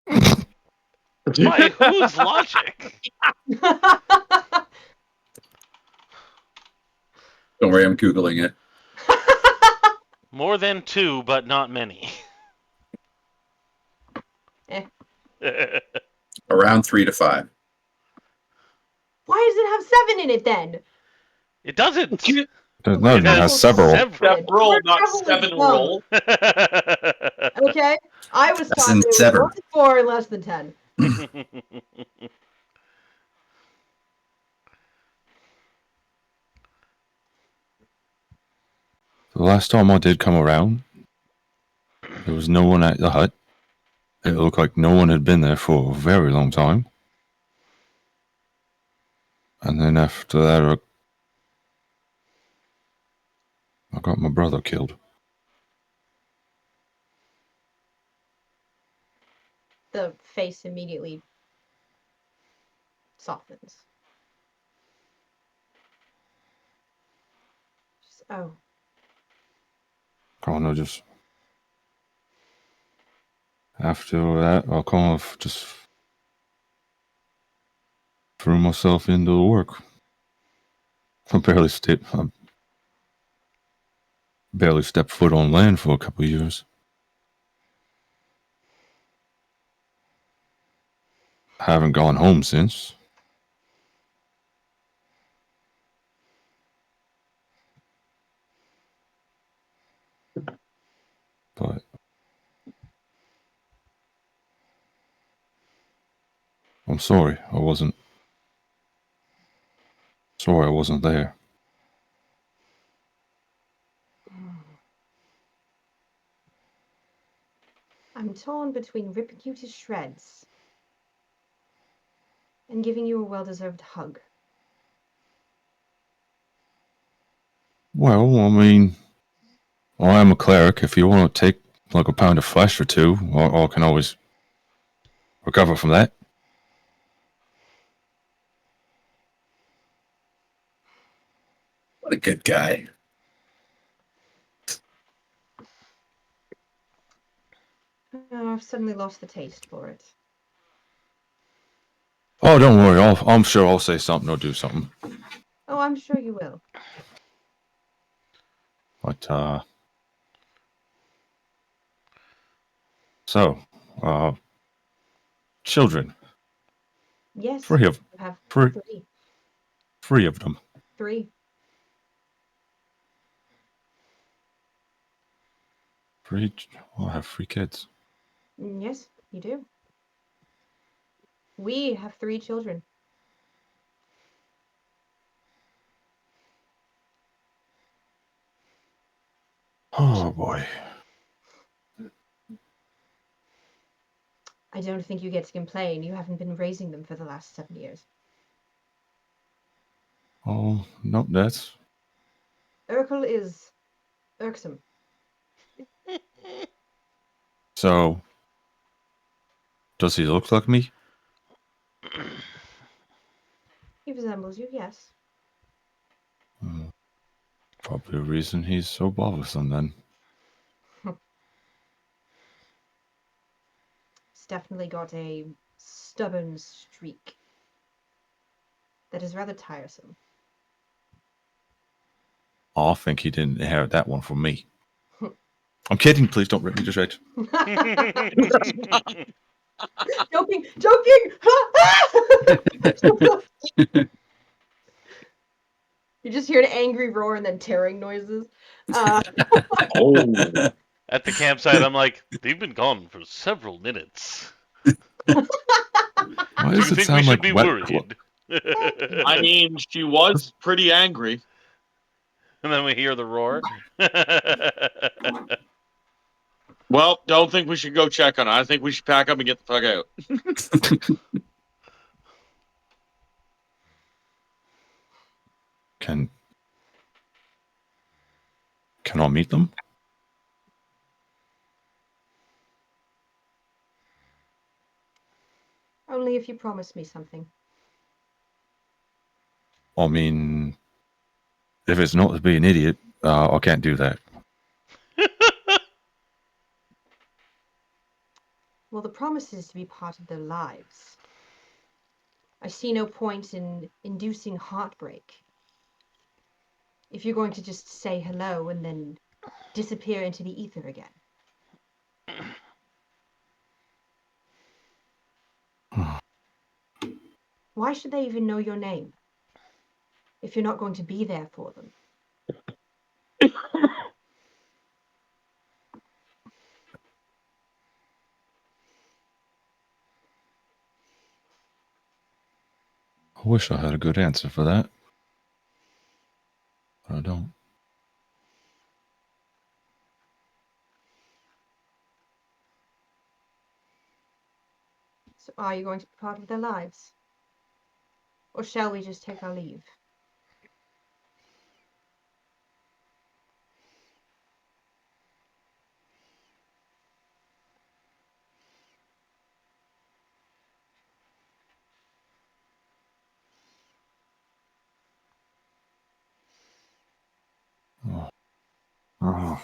By whose logic? Don't worry, I'm Googling it. More than 2, but not many. Eh. Around 3 to 5. Why does it have 7 in it then? It doesn't. no, it has several. Step roll, Word not travel was 7 dumb. roll. Okay? I was That's taught in it was seven. more than 4 and less than 10. The last time I did come around, there was no one at the hut. It looked like no one had been there for a very long time. And then after that, I got my brother killed. The face immediately softens. Oh. Kind of just after that, I kind of just threw myself into the work. I barely stepped foot on land for a couple of years. Haven't gone home since. But I'm sorry I wasn't there. I'm torn between ripping you to shreds and giving you a well-deserved hug. Well, I mean, I am a cleric. If you want to take like a pound of flesh or two, I can always recover from that. What a good guy. Oh, I've suddenly lost the taste for it. Oh, don't worry. I'm sure I'll say something or do something. Oh, I'm sure you will. But so, children, Yes, three of you have three, three. three of them. Three. Three. I have 3 kids. Yes, you do. We have 3 children. Oh boy. I don't think you get to complain. You haven't been raising them for the last 7 years. Oh no, that's Urkel is irksome. so. Does he look like me? He resembles you, yes. Probably the reason he's so bothersome then. He's definitely got a stubborn streak that is rather tiresome. Oh, I think he didn't inherit that one from me. I'm kidding. Please don't rip me to shreds. Joking! Joking! You just hear an angry roar and then tearing noises. Oh, At the campsite, I'm like, they've been gone for several minutes. Why Do does you it think we sound should like be wet? worried? I mean, she was pretty angry. And then we hear the roar. Well, don't think we should go check on her. I think we should pack up and get the fuck out. Can I meet them? Only if you promise me something. I mean, if it's not to be an idiot, I can't do that. Well, the promise is to be part of their lives. I see no point in inducing heartbreak. If you're going to just say hello and then disappear into the ether again. Why should they even know your name if you're not going to be there for them? I wish I had a good answer for that. But I don't. So are you going to be part of their lives? Or shall we just take our leave? Oh. Oh.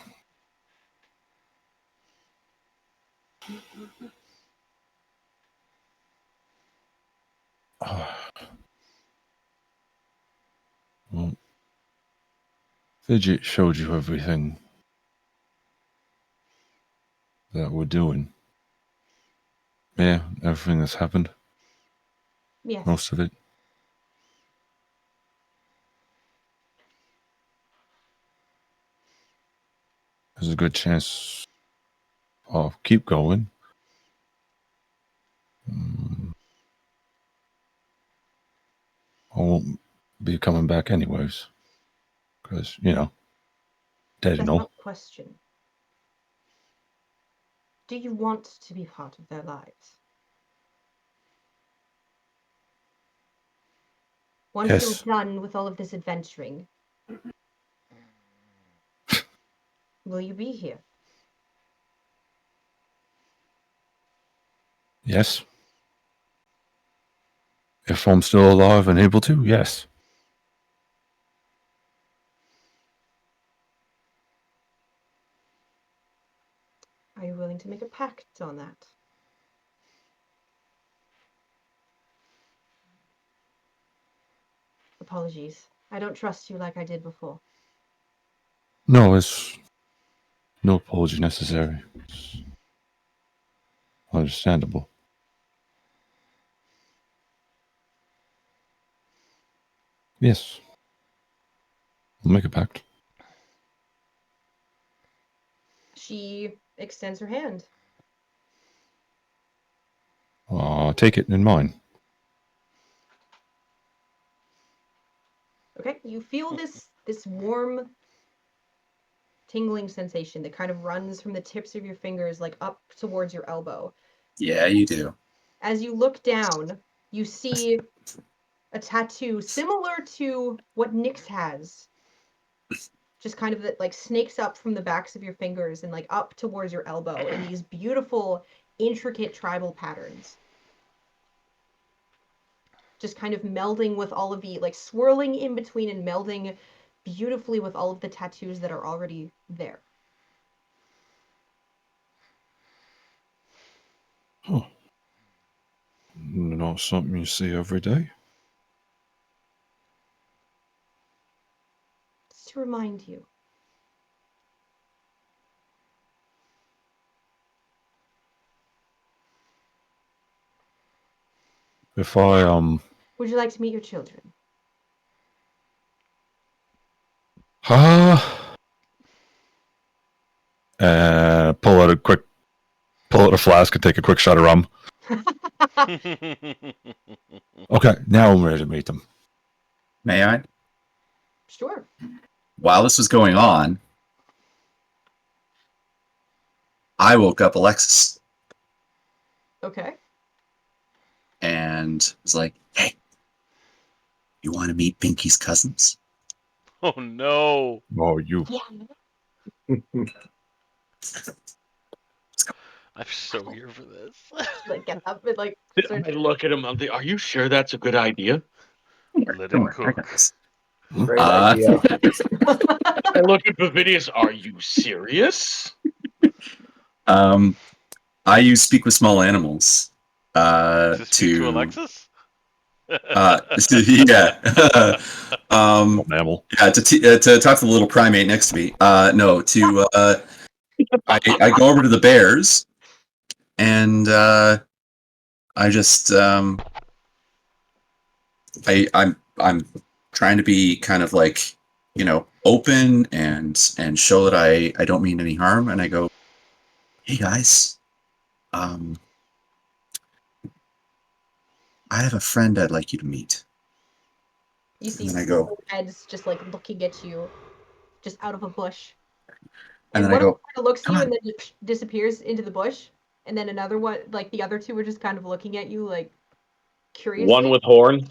Oh. Well, Fidget showed you everything that we're doing. Yeah, everything that's happened. Yes. Most of it. There's a good chance I'll keep going. I won't be coming back anyways. Because, dead and That's all. not the question. Do you want to be part of their lives? Once Yes. you're done with all of this adventuring, Will you be here? Yes. If I'm still alive and able to, yes. Are you willing to make a pact on that? Apologies. I don't trust you like I did before. No, it's no apology necessary. It's understandable. Yes. We'll make a pact. She extends her hand. Take it in mine. Okay, you feel this warm, tingling sensation that kind of runs from the tips of your fingers, like up towards your elbow. Yeah, you do. As you look down, you see a tattoo similar to what Nyx has. Just kind of like snakes up from the backs of your fingers and like up towards your elbow in these beautiful, intricate tribal patterns. Just kind of melding with all of the, like swirling in between and melding beautifully with all of the tattoos that are already there. Huh. Not something you see every day. Just to remind you. If I Would you like to meet your children? pull out a flask and take a quick shot of rum. Okay, now I'm ready to meet them. May I? Sure. While this was going on, I woke up Alexis Okay. and was like, "Hey, you want to meet Pinky's cousins?" Oh no. Oh, you. Yeah. I'm so here for this. She like gets up and like I starts. look at him. I'm like, are you sure that's a good idea? Let Don't it worry, I got cook. this. Great idea. I look at Pavidius. Are you serious? Um, I use speak with small animals To speak to to Alexis? yeah Mammal. yeah to talk to the little primate next to me. No, to I go over to the bears and I just I'm trying to be kind of like, you know, open and show that I don't mean any harm, and I go, "Hey guys, um I have a friend I'd like you to meet." You And see then I go, heads just like looking at you, just out of a bush. and And then I one of them go, kind of looks at "Come you on." and then just disappears into the bush. And then another one, like the other two, are just kind of looking at you like curiously. One with horns.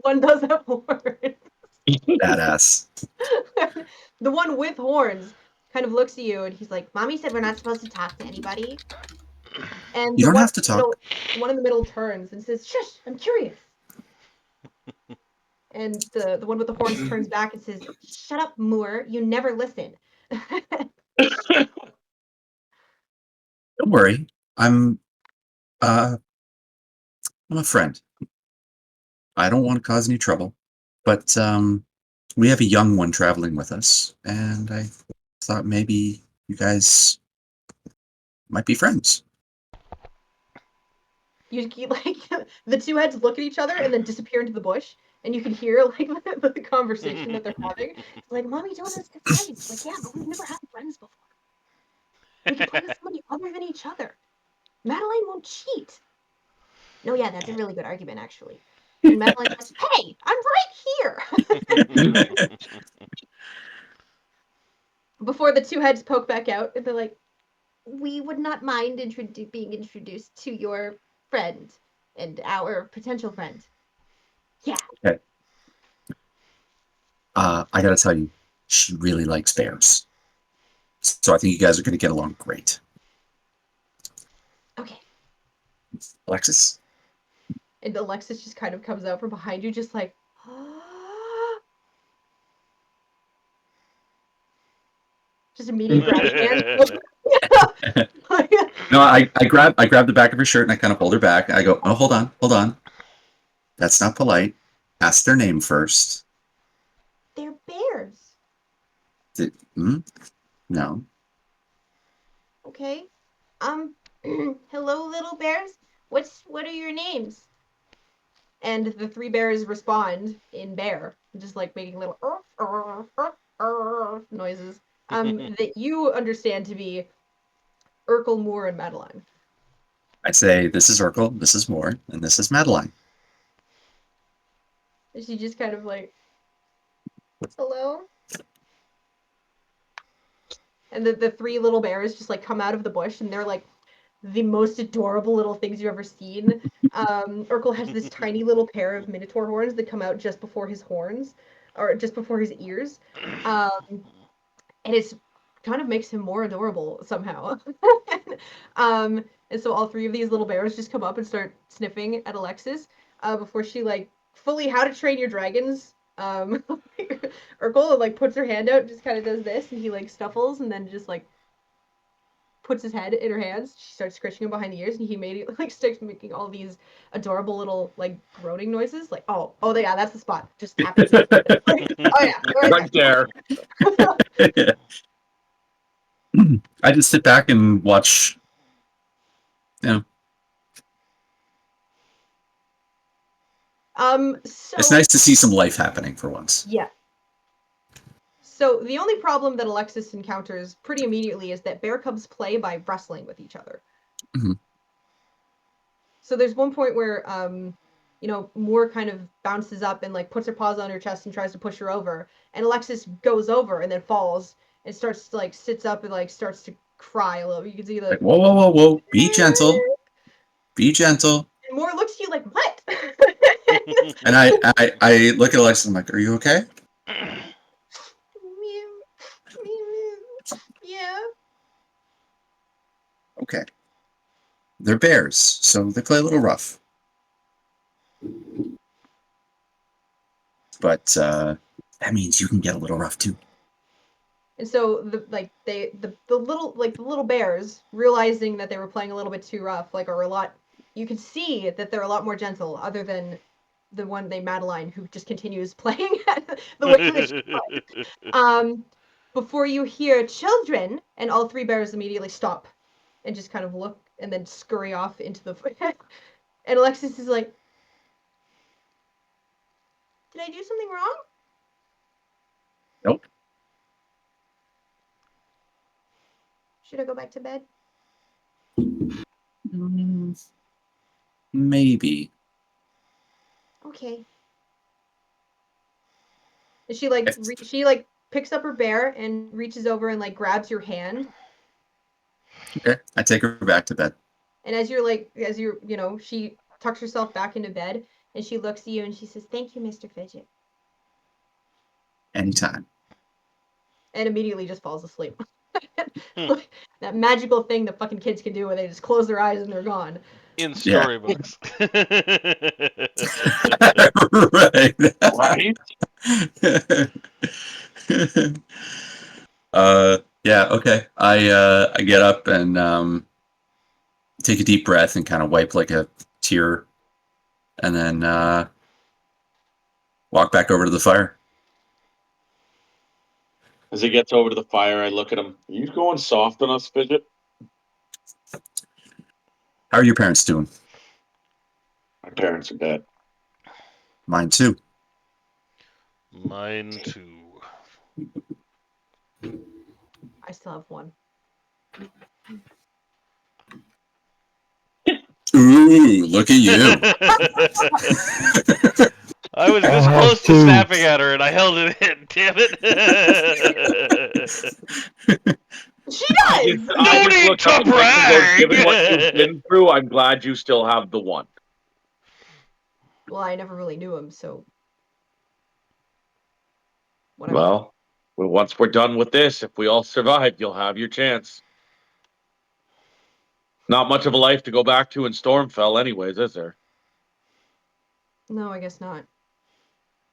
One does have horns. Badass. The one with horns kind of looks at you and he's like, "Mommy said we're not supposed to talk to anybody." And You the don't one have to talk. one in the middle turns and says, "Shush, I'm curious." And the one with the horns turns back and says, "Shut up, Moore. You never listen." Don't worry. I'm uh I'm a friend. I don't want to cause any trouble, but we have a young one traveling with us, and I thought maybe you guys might be friends. You keep like the two heads look at each other and then disappear into the bush, and you can hear like the conversation that they're having. It's like, "Mommy told us to friends." Like, yeah, but we've never had friends before. We can play with somebody other than each other. Madeline won't cheat. No, yeah, that's a really good argument, actually. And Madeline says, "Hey, I'm right here." Before the two heads poke back out, and they're like, "We would not mind being introduced to your friend and our potential friend." Yeah. Okay. I gotta tell you, She really likes bears. So I think you guys are going to get along great. Okay. Alexis? And Alexis just kind of comes out from behind you, just like, just immediate grab hands. No, I grab the back of her shirt and I kind of hold her back. I go, oh, hold on. That's not polite. Ask their name first. They're bears. No. Okay. Hello, little bears. What are your names? And the three bears respond in bear, just like making little noises. That you understand to be Urkel, Moore, and Madeline. I'd say this is Urkel, this is Moore, and this is Madeline. And she just kind of like, hello? And the three little bears just like come out of the bush and they're like the most adorable little things you've ever seen. Urkel has this tiny little pair of minotaur horns that come out just before his horns, or just before his ears. And it's kind of makes him more adorable somehow. And so all three of these little bears just come up and start sniffing at Alexis before she like fully How to Train Your Dragons. Urkel like puts her hand out, and just kind of does this, and he like snuffles, and then just like puts his head in her hands. She starts scratching him behind the ears, and he immediately like starts making all these adorable little like groaning noises. Like, oh yeah, that's the spot. Just tap it. Like, oh yeah, Right there. I just sit back and watch. So It's nice to see some life happening for once. yeah. So the only problem that Alexis encounters pretty immediately is that bear cubs play by wrestling with each other. Mhm. So there's one point where Moore kind of bounces up and like puts her paws on her chest and tries to push her over, and Alexis goes over and then falls and starts to like sits up and like starts to cry a little. You can see Like, whoa. Be gentle. Be gentle. And Moore looks at you like, what? And I look at Alexis and I'm like, are you okay? Yeah. Okay. They're bears, so they play a little rough. But that means you can get a little rough too. And so the little bears, realizing that they were playing a little bit too rough, like are a lot. You can see that they're a lot more gentle, other than the one named Madeline, who just continues playing the way that she plays. Before you hear children, and all three bears immediately stop and just kind of look and then scurry off into the. And Alexis is like, "Did I do something wrong?" Nope. Should I go back to bed? Maybe. Okay. And she like picks up her bear and reaches over and like grabs your hand. Okay. I take her back to bed. And as she tucks herself back into bed and she looks at you and she says, "Thank you, Mr. Fidget." Anytime. And immediately just falls asleep. That magical thing that fucking kids can do where they just close their eyes and they're gone. In storybooks. Right. Yeah, okay. I get up and take a deep breath and kind of wipe like a tear and then walk back over to the fire. As he gets over to the fire, I look at him. Are you going soft on us, Fidget? How are your parents doing? My parents are dead. Mine too. Mine too. I still have one. Ooh, look at you. I was this close to snapping at her and I held it in. Damn it. She does! No need to brag! Given what you've been through, I'm glad you still have the one. Well, I never really knew him, so. Whatever. Well, Well, once we're done with this, if we all survive, you'll have your chance. Not much of a life to go back to in Stormfell, anyways, is there? No, I guess not.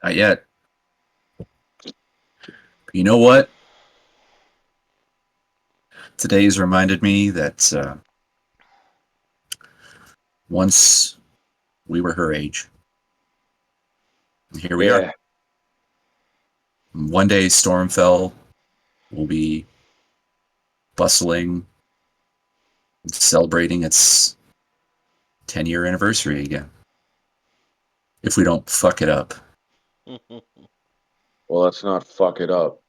Not yet. You know what? Today has reminded me that once we were her age. And here we are. One day Stormfell will be bustling, celebrating its 10-year anniversary again. If we don't fuck it up. Well, let's not fuck it up.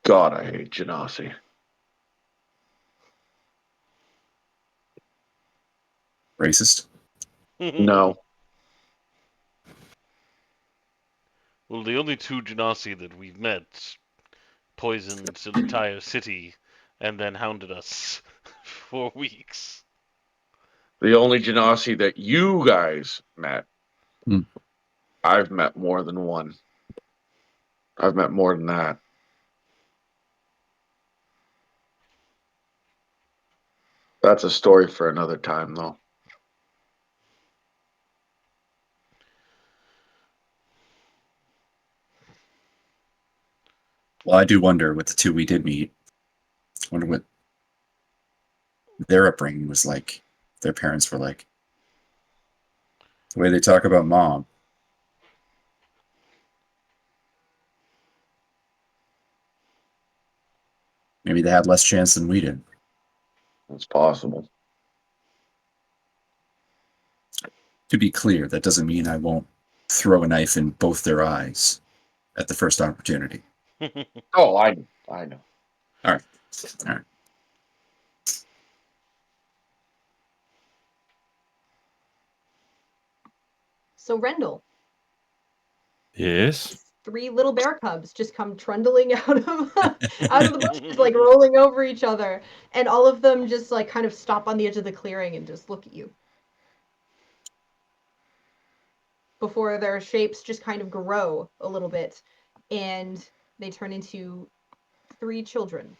God, I hate Genasi. Racist? No. Well, the only two Genasi that we've met poisoned an entire city and then hounded us for weeks. The only Genasi that you guys met. Hmm. I've met more than one. I've met more than that. That's a story for another time, though. Well, I do wonder with the two we did meet. I wonder what their upbringing was like. Their parents were like. The way they talk about mom. Maybe they had less chance than we did. It's possible. To be clear, that doesn't mean I won't throw a knife in both their eyes at the first opportunity. Oh, I know. All right. So Rendell, Yes. 3 little bear cubs just come trundling out of the bushes, like rolling over each other, and all of them just like kind of stop on the edge of the clearing and just look at you. Before their shapes just kind of grow a little bit, and they turn into 3 children.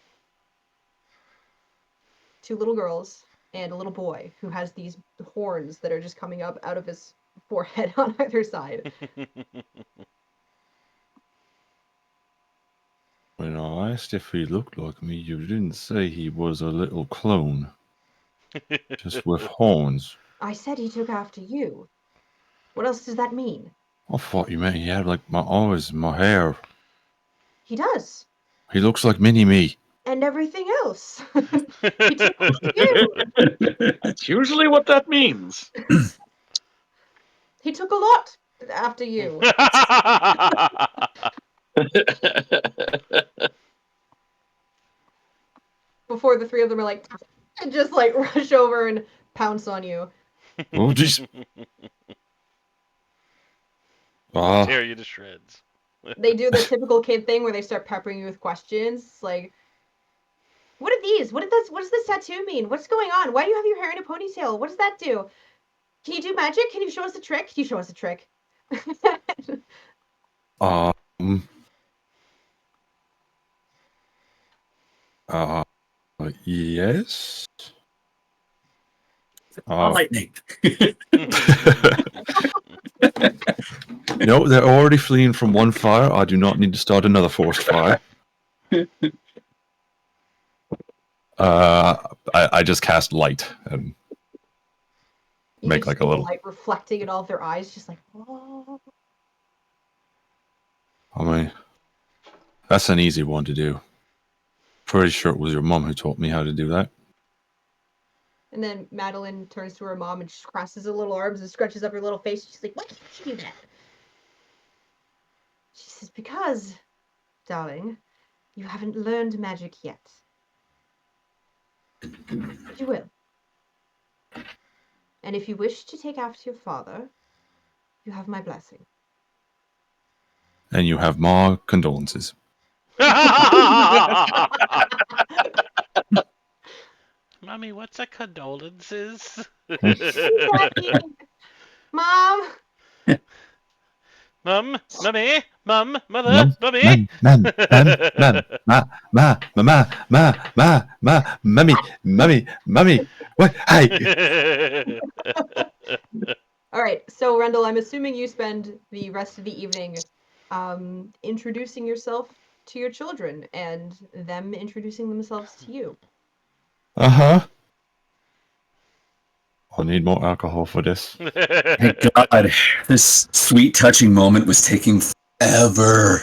2 little girls and a little boy who has these horns that are just coming up out of his forehead on either side. When I asked if he looked like me, you didn't say he was a little clone, just with horns. I said he took after you. What else does that mean? I thought you meant he had like my eyes, my hair. He does. He looks like Mini-Me. And everything else. He took after you. That's usually what that means. He took a lot after you. Before the 3 of them are like, and just like rush over and pounce on you. Oh, jeez. Tear you to shreds. They do the typical kid thing where they start peppering you with questions like, what are these? What does this tattoo mean? What's going on? Why do you have your hair in a ponytail? What does that do? Can you do magic? Can you show us a trick? Can you show us a trick? Yes. Lightning. No, they're already fleeing from one fire. I do not need to start another forest fire. I just cast light and You make just like see a the little. light reflecting in all of their eyes, just like, oh. I mean, that's an easy one to do. Pretty sure it was your mom who taught me how to do that. And then Madeline turns to her mom and just crosses her little arms and scrunches up her little face. She's like, why can't you do that? She says, because, darling, you haven't learned magic yet. But you will. And if you wish to take after your father, you have my blessing. And you have my condolences. Mommy, what's a condolences? Mom! Mum, mummy, mum, mother, Mum, mummy. Mummy. What? Hey. All right, so Rendell, I'm assuming you spend the rest of the evening introducing yourself to your children and them introducing themselves to you. Uh-huh. I'll need more alcohol for this. Thank God, this sweet, touching moment was taking forever.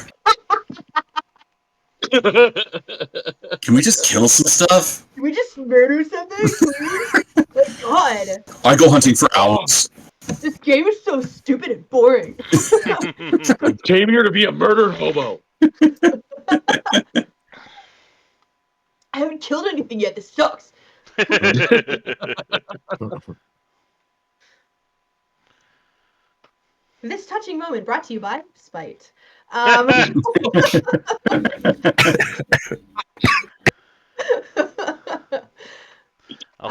Can we just kill some stuff? Can we just murder something, please? My God, I go hunting for owls. this game is so stupid and boring. I came here to be a murdered hobo. I haven't killed anything yet. This sucks. This touching moment brought to you by Spite. I'll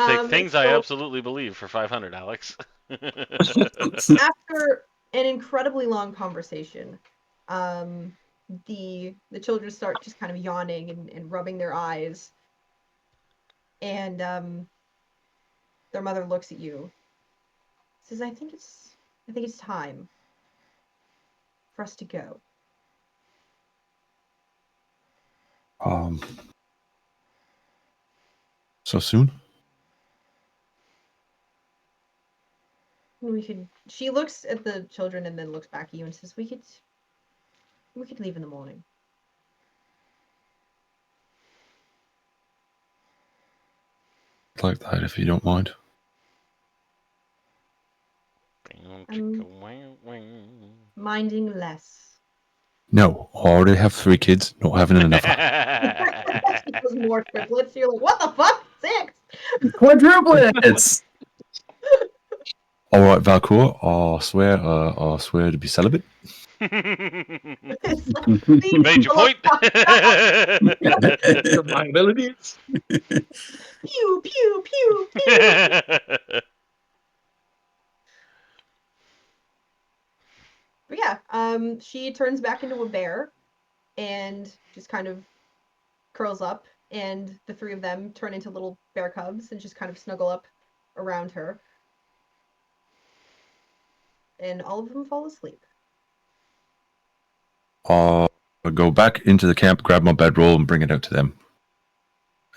take things I so- absolutely believe for 500, Alex. After an incredibly long conversation, the children start just kind of yawning and rubbing their eyes, and their mother looks at you, says, I think it's time for us to go. So soon? She looks at the children and then looks back at you and says, we could leave in the morning. Like that, if you don't mind. Minding less. No, I already have 3 kids, not having enough. She goes more triplets. You're like, what the fuck? 6? Quadruplets! Alright, Valcour, I'll swear to be celibate. It's like, You made your point. My abilities. Pew, pew, pew, pew. But yeah, she turns back into a bear and just kind of curls up, and the 3 of them turn into little bear cubs and just kind of snuggle up around her. And all of them fall asleep. I'll go back into the camp, grab my bedroll, and bring it out to them.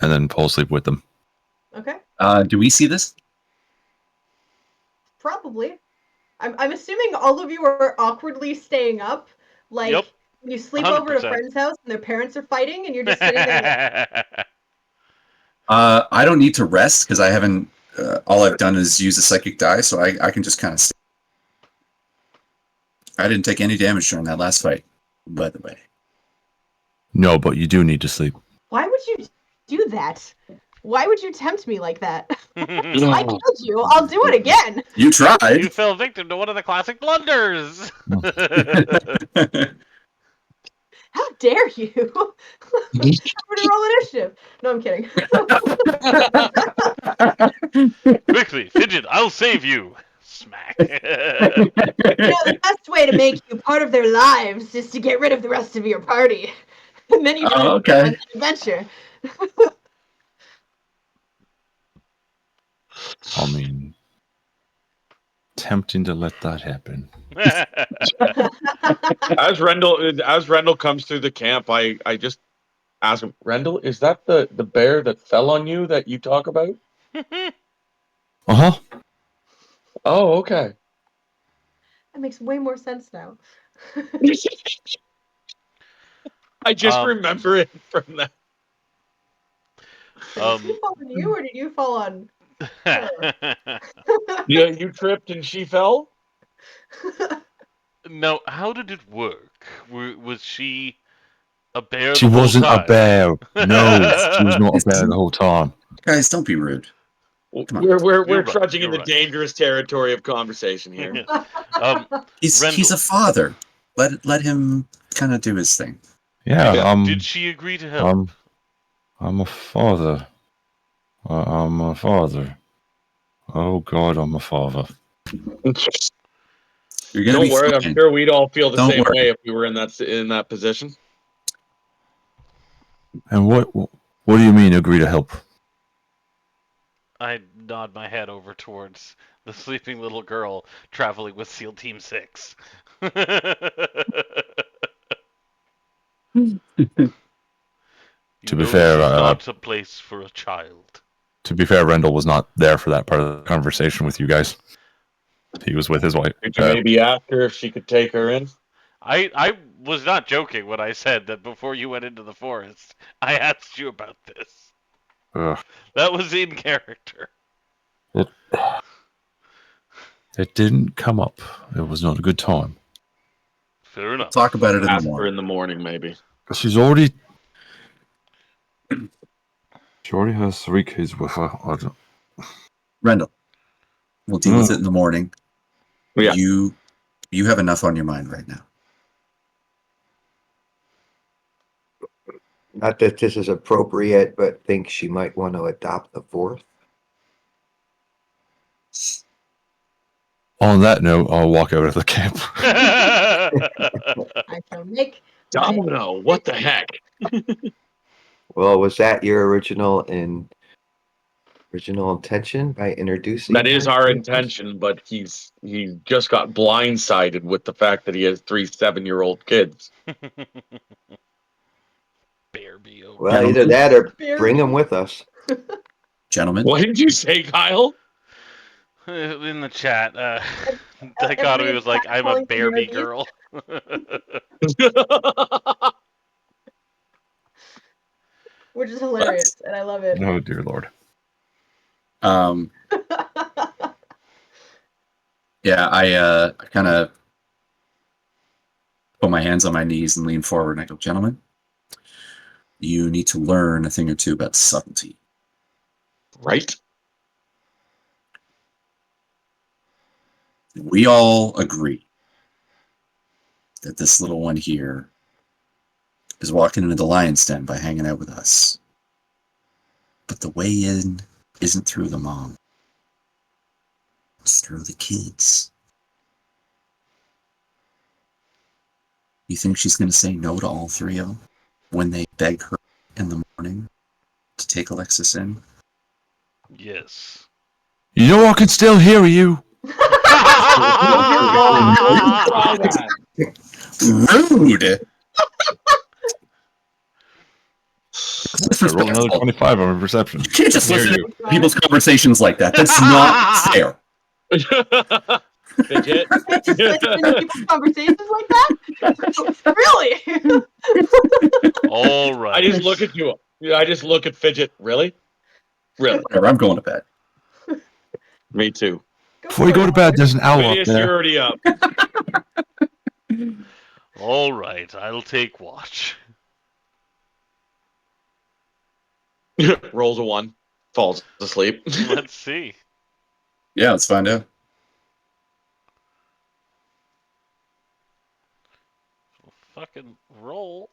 And then fall asleep with them. Okay? Do we see this? Probably. I'm assuming all of you are awkwardly staying up. Like, Yep. you sleep over at a 100%. friend's house and their parents are fighting and you're just sitting there. I don't need to rest because I haven't. All I've done is use a psychic die, so I can just kind of. I didn't take any damage during that last fight, by the way. No, but you do need to sleep. Why would you do that? Why would you tempt me like that? I No. killed you. I'll do it again. You tried. You fell victim to one of the classic blunders. How dare you? I'm gonna roll initiative. No, I'm kidding. Quickly, Fidget, I'll save you. Smack. The best way to make you part of their lives is to get rid of the rest of your party. And then you Oh, can okay. on an adventure. I mean, tempting to let that happen. As Rendell comes through the camp, I just ask him, Rendell, is that the bear that fell on you that you talk about? Uh-huh. Oh, okay. That makes way more sense now. I just Um, remember it from that. Did he fall on you or did you fall on her? Yeah, you tripped and she fell? No, how did it work? Was she a bear? She the whole wasn't a time? bear. No, she was not a bear the whole time. Guys, don't be rude. Come on. We're You're right, trudging in you're the right. dangerous territory of conversation here. He's a Rendell. father. Let him kind of do his thing. Yeah, Did she agree to help? I'm a father. I'm a father. Oh God, I'm a father. You're gonna Don't be worry, I'm fine. sure we'd all feel the Don't same worry. way if we were in that position. And what do you mean agree to help? I nod my head over towards the sleeping little girl traveling with SEAL Team 6. You To be know fair, this is not a place for a child. To be fair, Rendell was not there for that part of the conversation with you guys. He was with his wife. Did you maybe ask her if she could take her in? I was not joking when I said that before you went into the forest, I asked you about this. Ugh. That was in character. It didn't come up. It was not a good time. Fair enough. Talk about it in the Ask her morning. in the morning, maybe. She's already. She already has 3 kids with her. I don't... Rendell, we'll deal with it in the morning. Yeah. You have enough on your mind right now. Not that this is appropriate, but think she might want to adopt the 4th. On that note, I'll walk out of the camp. I shall make my Domino, what the heck? Well, was that your original intention by introducing? That is her our to us? intention, but he just got blindsided with the fact that he has 3 7-year-old kids. Bearby over. Well, either that or Bear bring them me. with us. Gentlemen, What did you say, Kyle? In the chat, every Dichotomy was like, attack I'm a calling for Bearby Bearby. girl. Which is hilarious, and I love it. Oh, dear Lord. yeah, I kind of put my hands on my knees and lean forward and I go, gentlemen, you need to learn a thing or two about subtlety. Right? We all agree that this little one here is walking into the lion's den by hanging out with us. But the way in isn't through the mom. It's through the kids. You think she's going to say no to all 3 of them when they beg her in the morning to take Alexis in? Yes. You know I can still hear you. Rude! I rolled another 25 on my perception. You can't just Hear listen you. to people's conversations like that. That's not fair. Fidget. Just listen to people's conversations like that? Really? All right. I just look at you. I just look at Fidget. Really? Really? Whatever, I'm going to bed. Me too. Before you go to bed, there's an owl up Phineas, you're there. already up. All right. I'll take watch. Rolls a 1. Falls asleep. Let's see. Yeah, let's find out. Fucking roll.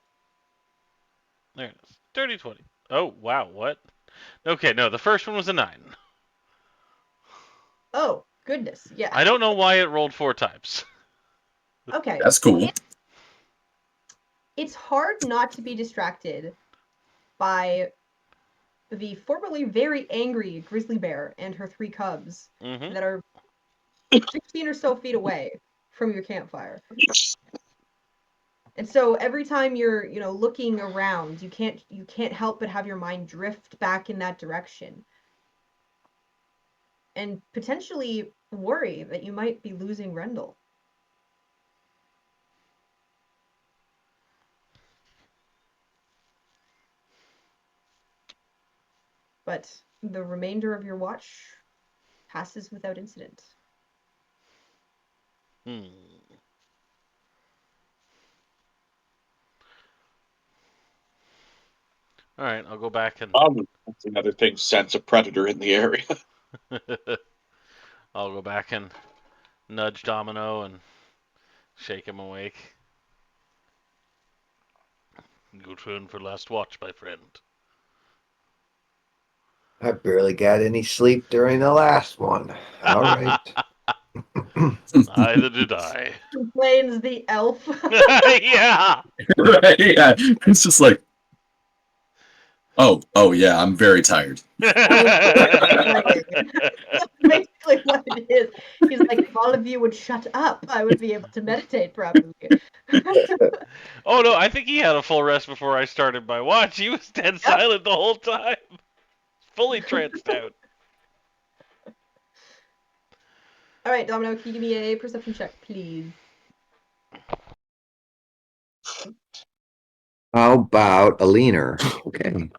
There it is. Dirty 20. Oh, wow. What? Okay, no. The first one was a 9. Oh, goodness. Yeah. I don't know why it rolled 4 times. Okay. That's cool. It's hard not to be distracted by the formerly very angry grizzly bear and her 3 cubs Mm-hmm. that are 16 or so feet away from your campfire. And so every time you're, looking around, you can't help but have your mind drift back in that direction. And potentially worry that you might be losing Rendell. But the remainder of your watch passes without incident. Hmm. All right, I'll go back and That's another thing. Sense a predator in the area. I'll go back and nudge Domino and shake him awake. Your turn for last watch, my friend. I barely got any sleep during the last one. All right. Neither did I. Complains the elf. Yeah. Right? Yeah. It's just like, oh yeah, I'm very tired. Basically what it is. He's like, if all of you would shut up, I would be able to meditate properly. Oh no, I think he had a full rest before I started my watch. He was dead silent the whole time. Fully tranced out. All right, Domino, can you give me a perception check, please? How about a leaner? Okay.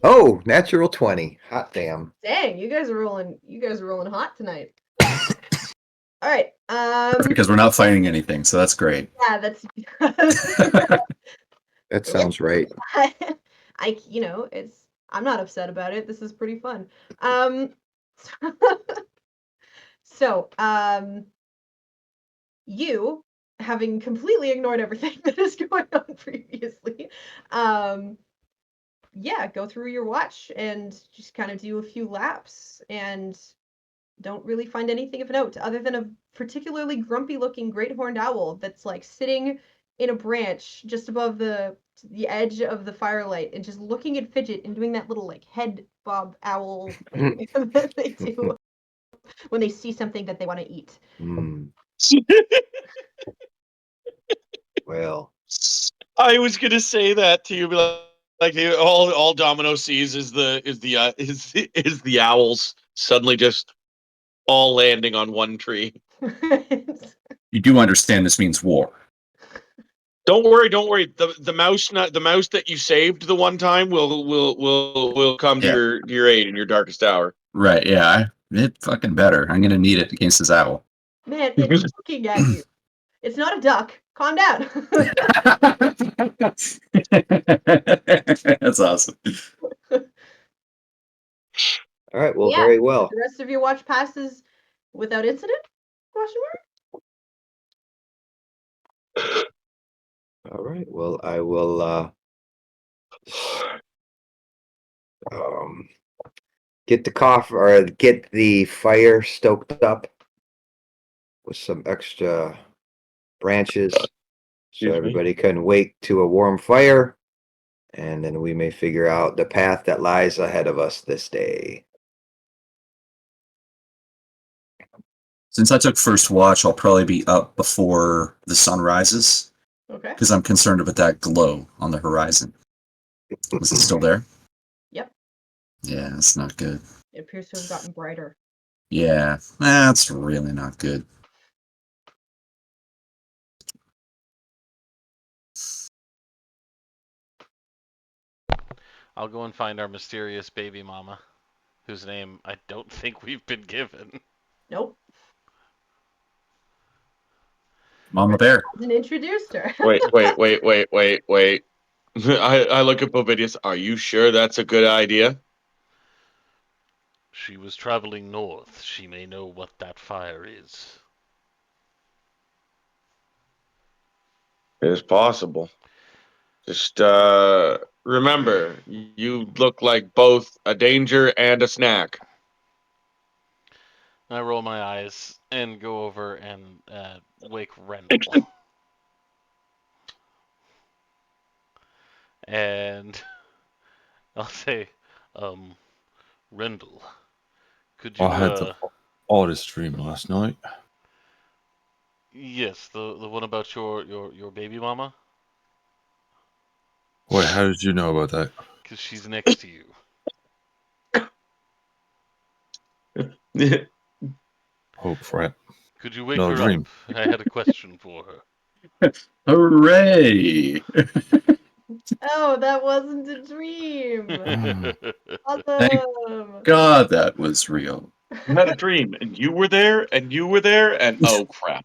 Oh, natural 20. Hot damn. Dang, you guys are rolling. You guys are rolling hot tonight. All right. Because we're not fighting anything, so that's great. Yeah, that's. That sounds right. It's. I'm not upset about it. This is pretty fun. So, you, having completely ignored everything that is going on previously, yeah, go through your watch and just kind of do a few laps and don't really find anything of note other than a particularly grumpy looking great horned owl that's like sitting in a branch just above the edge of the firelight and just looking at Fidget and doing that little like head bob owl thing that they do when they see something that they want to eat. Hmm. Well, I was gonna say that to you, be like all Domino sees is the owls suddenly just all landing on one tree. You do understand this means war. Don't worry. The mouse that you saved the one time will come Yeah. to your aid in your darkest hour. Right, yeah. It fucking better. I'm gonna need it against this owl. Man, it's looking at you. It's not a duck. Calm down. That's awesome. all right. Well, Yeah, very well. the rest of your watch passes without incident? Question mark? All right. Well, I will get the coffee or get the fire stoked up with some extra branches so Excuse me. everybody can wake to a warm fire, and then we may figure out the path that lies ahead of us this day. Since I took first watch, I'll probably be up before the sun rises Okay. because I'm concerned about that glow on the horizon. Is it still there? Yep. Yeah, that's not good. It appears to have gotten brighter. Yeah, that's really not good. I'll go and find our mysterious baby mama, whose name I don't think we've been given. Nope. Mama Bear. Hasn't introduced her. Wait. I look at Bovidius. Are you sure that's a good idea? She was traveling north. She may know what that fire is. It's possible. Just remember, you look like both a danger and a snack. I roll my eyes and go over and wake Rendell. And I'll say, Rendell, could you, I had the oddest dream last night. yes, the one about your baby mama? Wait, how did you know about that? Because she's next to you. Oh, crap. Could you wake No her dream. up? I had a question for her. Hooray! Oh, that wasn't a dream. Awesome. God, that was real. I had a dream, and you were there, and oh crap!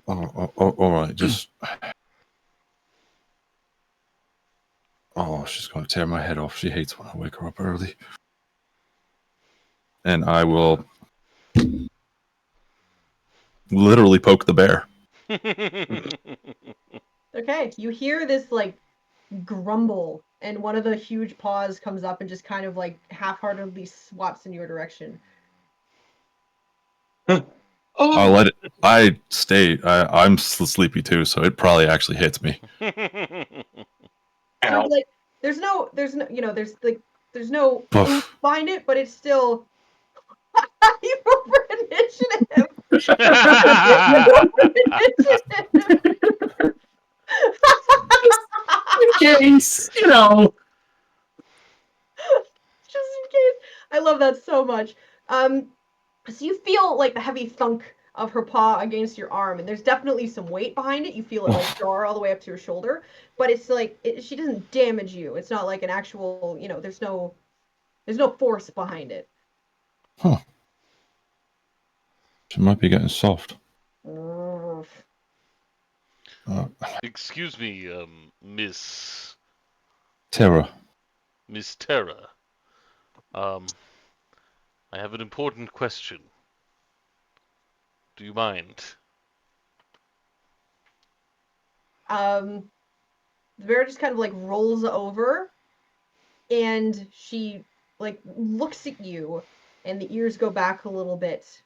All right, just. Oh, she's going to tear my head off. She hates when I wake her up early. And I will literally poke the bear. Okay, you hear this like grumble and one of the huge paws comes up and just kind of like half-heartedly swats in your direction. I'll let it. I stay. I'm sleepy too, so it probably actually hits me. So like, there's no, there's no Poof. oomph behind it, but it's still. You roll for initiative. Case, you know. Just in case. I love that so much. So you feel like the heavy thunk of her paw against your arm, and there's definitely some weight behind it. You feel it like jar all the way up to your shoulder, but it's like she doesn't damage you. It's not like an actual, there's no force behind it. Huh. She might be getting soft. Excuse me, Miss Terror. Terra. I have an important question. Do you mind? The bear just kind of like rolls over, and she like looks at you, and the ears go back a little bit.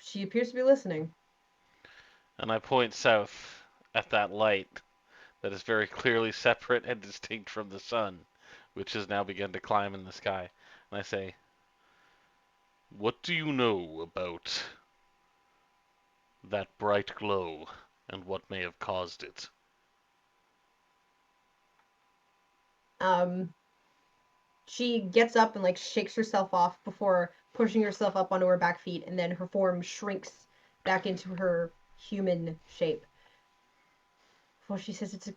She appears to be listening. And I point south at that light that is very clearly separate and distinct from the sun, which has now begun to climb in the sky. And I say, what do you know about that bright glow and what may have caused it? She gets up and like shakes herself off before pushing herself up onto her back feet, and then her form shrinks back into her human shape. For she says it's a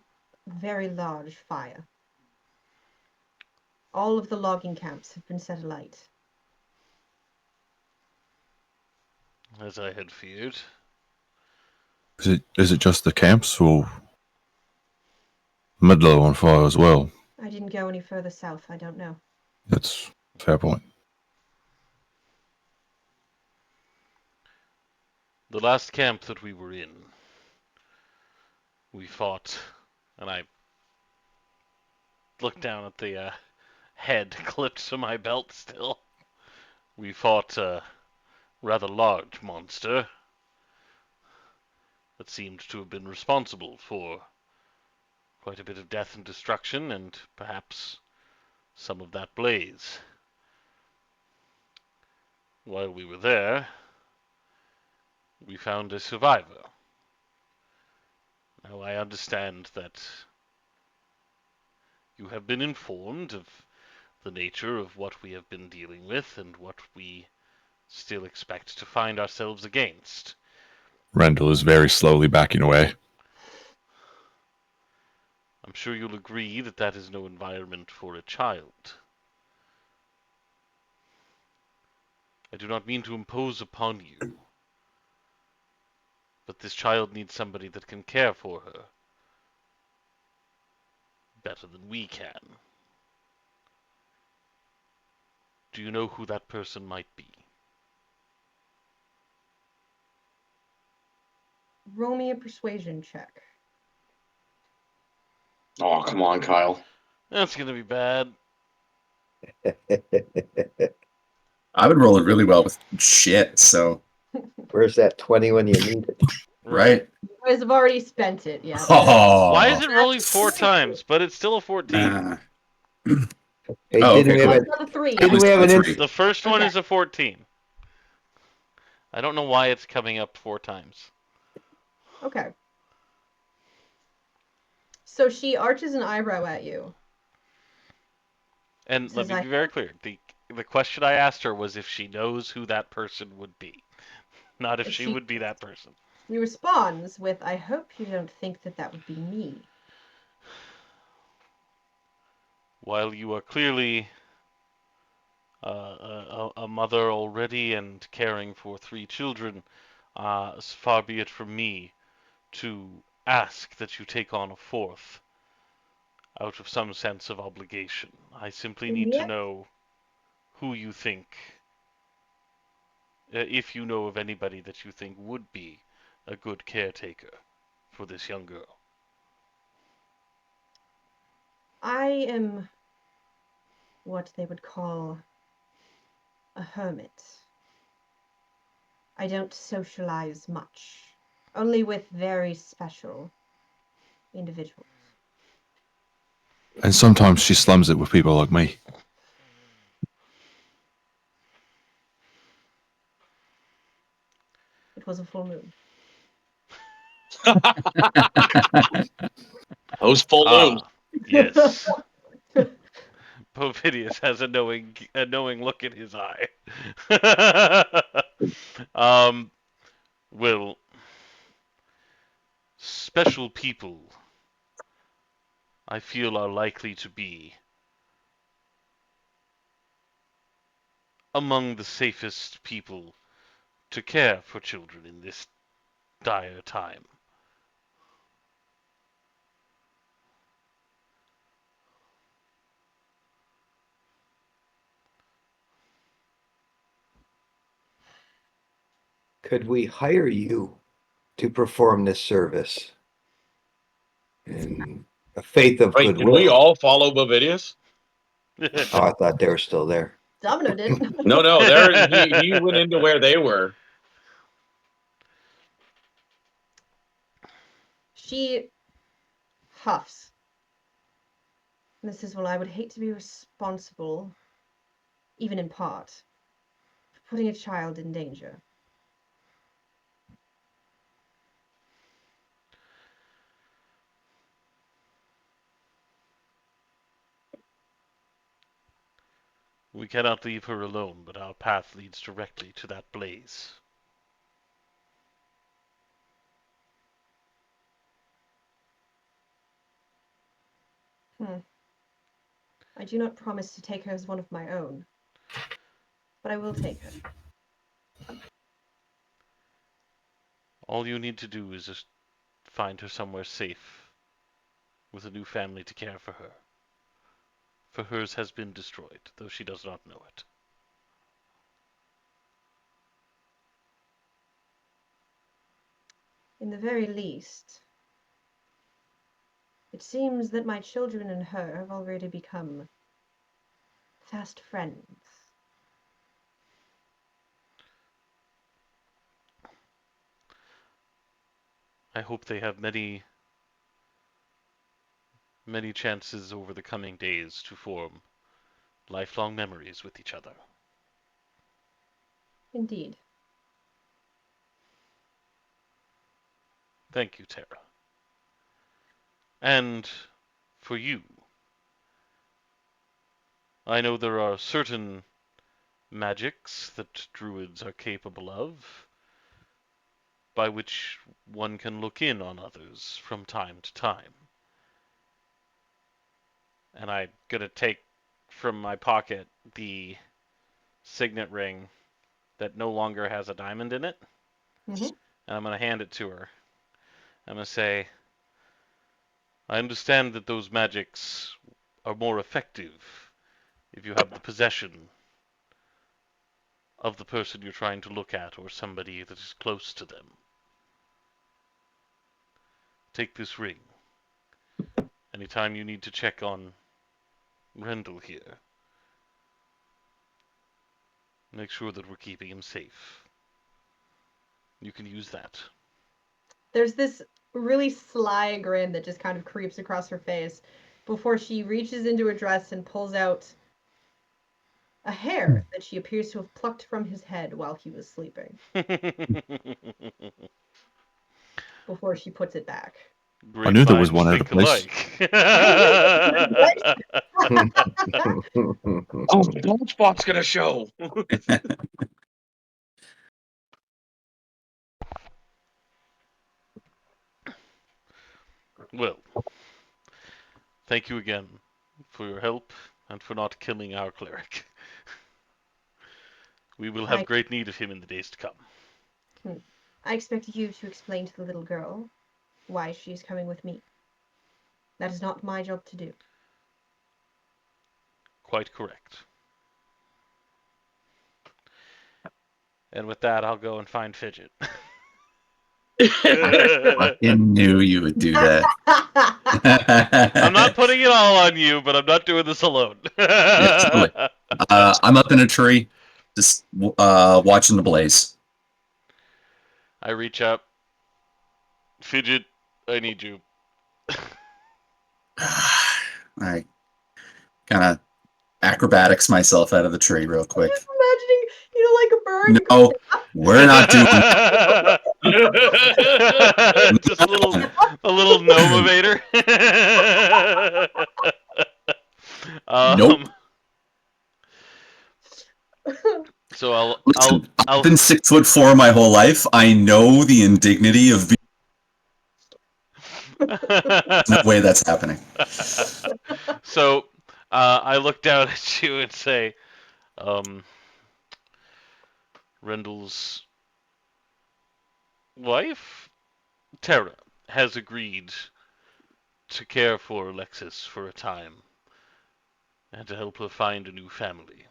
very large fire. All of the logging camps have been set alight. As I had feared. Is it just the camps or Midlow on fire as well? I didn't go any further south. I don't know. That's a fair point. The last camp that we were in, we fought, and I looked down at the head clipped to my belt still. We fought a rather large monster that seemed to have been responsible for quite a bit of death and destruction, and perhaps some of that blaze. While we were there, we found a survivor. Now I understand that you have been informed of the nature of what we have been dealing with and what we still expect to find ourselves against. Rendell is very slowly backing away. I'm sure you'll agree that that is no environment for a child. I do not mean to impose upon you, but this child needs somebody that can care for her better than we can. Do you know who that person might be? Roll me a persuasion check. Oh, come on, Kyle. That's gonna be bad. I would roll it really well with shit, so. Where's that 20 when you need it? Right? You guys have already spent it, yeah. Oh. Why is it rolling 4 times, but it's still a 14? Hey, Oh, didn't okay, we cool. have It's not a 3. Didn't we have an three. The first one Okay. is a 14. I don't know why it's coming up 4 times. Okay. So she arches an eyebrow at you. And let Says me be very clear. The question I asked her was if she knows who that person would be, not if she would be that person. He responds with, I hope you don't think that that would be me. While you are clearly a mother already and caring for 3 children, as far be it from me to ask that you take on a 4th out of some sense of obligation. I simply need to Yep. know who you think, if you know of anybody that you think would be a good caretaker for this young girl. I am what they would call a hermit. I don't socialize much, only with very special individuals. And sometimes she slums it with people like me. It was a full moon. Those full moons. Ah, yes. Povidius has a knowing look in his eye. um, well, special people, I feel, are likely to be among the safest people to care for children in this dire time. Could we hire you to perform this service in a faith of Wait, did we goodwill? all follow Bovidius? Oh, I thought they were still there. Domino didn't. No, he went into where they were. She huffs. And says, well, I would hate to be responsible, even in part, for putting a child in danger. We cannot leave her alone, but our path leads directly to that blaze. I do not promise to take her as one of my own, but I will take her. All you need to do is just find her somewhere safe, with a new family to care for her. For hers has been destroyed, though she does not know it. In the very least, it seems that my children and her have already become fast friends. I hope they have many chances over the coming days to form lifelong memories with each other. Indeed. Thank you, Tara. And for you, I know there are certain magics that druids are capable of, by which one can look in on others from time to time. And I'm gonna take from my pocket the signet ring that no longer has a diamond in it, Mm-hmm. and I'm gonna hand it to her. I'm gonna say, I understand that those magics are more effective if you have the possession of the person you're trying to look at or somebody that is close to them. Take this ring. Anytime you need to check on Rendell here, make sure that we're keeping him safe. You can use that. There's this really sly grin that just kind of creeps across her face before she reaches into her dress and pulls out a hair that she appears to have plucked from his head while he was sleeping, before she puts it back. I knew there was Grapevines one other think place. alike. Oh, the bald spot's gonna show. Well, thank you again for your help and for not killing our cleric. We will have I, great need of him in the days to come. I expect you to explain to the little girl why she is coming with me. That is not my job to do. Quite correct. And with that, I'll go and find Fidget. Fucking knew you would do that. I'm not putting it all on you, but I'm not doing this alone. Yeah, totally. I'm up in a tree, just watching the blaze. I reach up. Fidget, I need you. I kind of acrobatics myself out of the tree real I'm quick. just imagining, like a bird. No, we're not doing that. Just a little Nomovator. Nope. So I'll Listen, I've been 6'4" my whole life. I know the indignity of being. No way that's happening. So I look down at you and say, Rendell's wife, Tara, has agreed to care for Alexis for a time and to help her find a new family.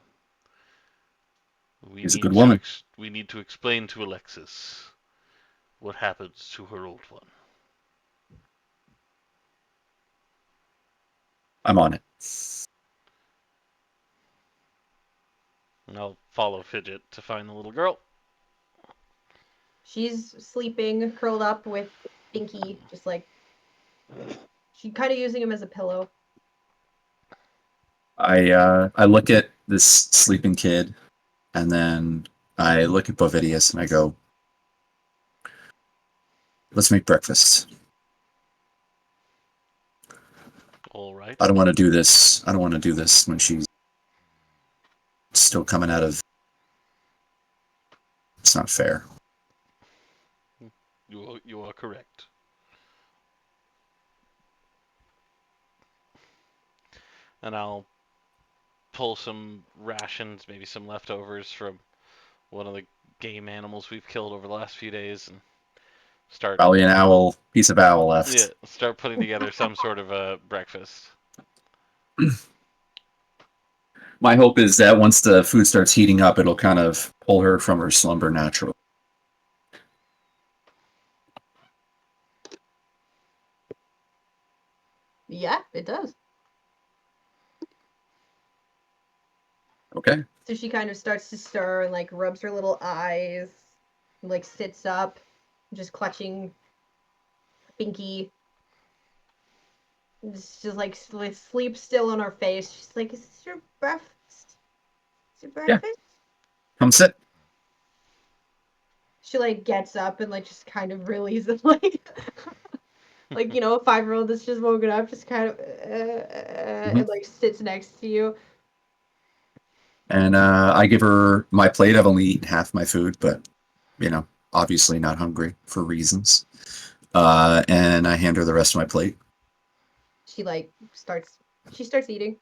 She's a good woman. We need to explain to Alexis what happens to her old one. I'm on it. And I'll follow Fidget to find the little girl. She's sleeping, curled up with Binky, just like she's kind of using him as a pillow. I look at this sleeping kid, and then I look at Bovidius and I go, "Let's make breakfast." All right. I don't want to do this. I don't want to do this when she's still coming out of. It's not fair. You are correct. And I'll pull some rations, maybe some leftovers from one of the game animals we've killed over the last few days, and start. Probably an owl, piece of owl left. Yeah, start putting together some sort of a breakfast. My hope is that once the food starts heating up, it'll kind of pull her from her slumber naturally. Yeah, it does. Okay. So she kind of starts to stir and like rubs her little eyes, and, like sits up, just clutching Binky. It's just like sleep still on her face. She's like, "Is this your breakfast? Is it breakfast?" Come sit. She like gets up and like just kind of releases like like a 5-year-old that's just woken up, just kind of and like sits next to you. And I give her my plate. I've only eaten half my food, but obviously not hungry for reasons. And I hand her the rest of my plate. She starts eating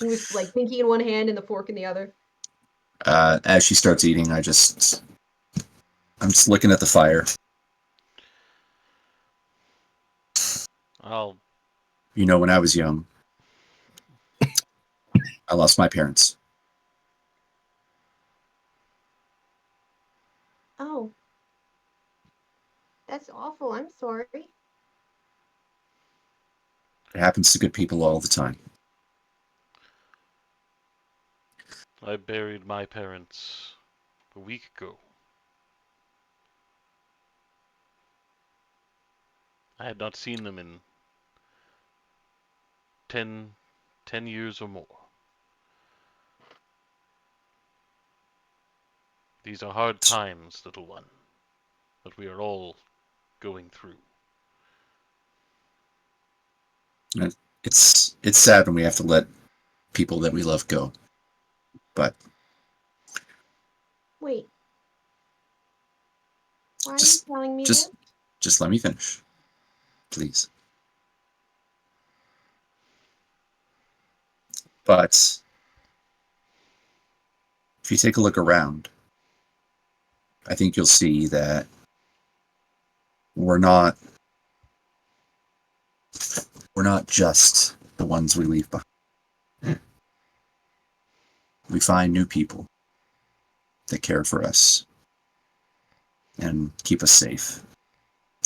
with like Binky in one hand and the fork in the other. As she starts eating, I'm just looking at the fire. When I was young, I lost my parents. Oh, that's awful. I'm sorry. It happens to good people all the time. I buried my parents a week ago. I had not seen them in 10 years or more. These are hard times, little one, that we are all going through. It's sad when we have to let people that we love go. But wait, why just, are you telling me just, this? Just let me finish, please. But if you take a look around, I think you'll see that we're not just the ones we leave behind. We find new people that care for us and keep us safe.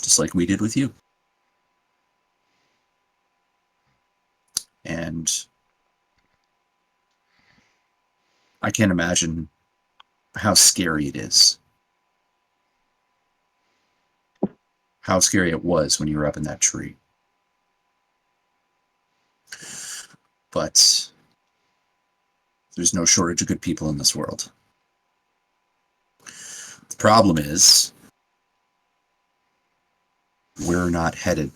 just like we did with you. And I can't imagine how scary it is. How scary it was when you were up in that tree. But there's no shortage of good people in this world. The problem is, we're not headed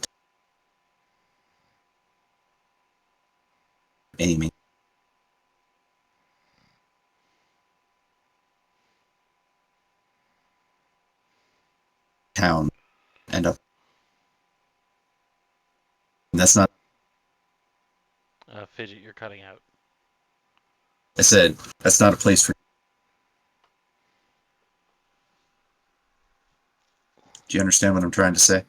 aiming town and up. And that's not, Fidget, you're cutting out. I said, that's not a place for. Do you understand what I'm trying to say?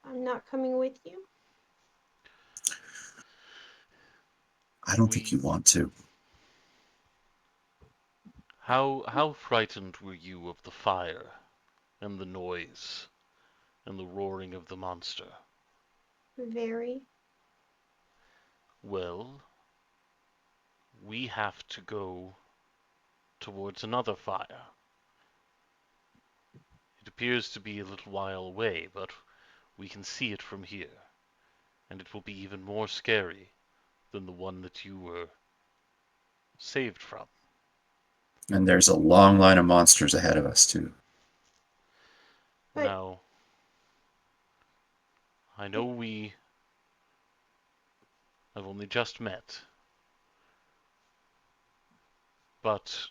I'm not coming with you. I don't think you want to. How frightened were you of the fire, and the noise, and the roaring of the monster? Very. Well, we have to go towards another fire. It appears to be a little while away, but we can see it from here, and it will be even more scary than the one that you were saved from. And there's a long line of monsters ahead of us, too. But- Now, I know we have only just met, but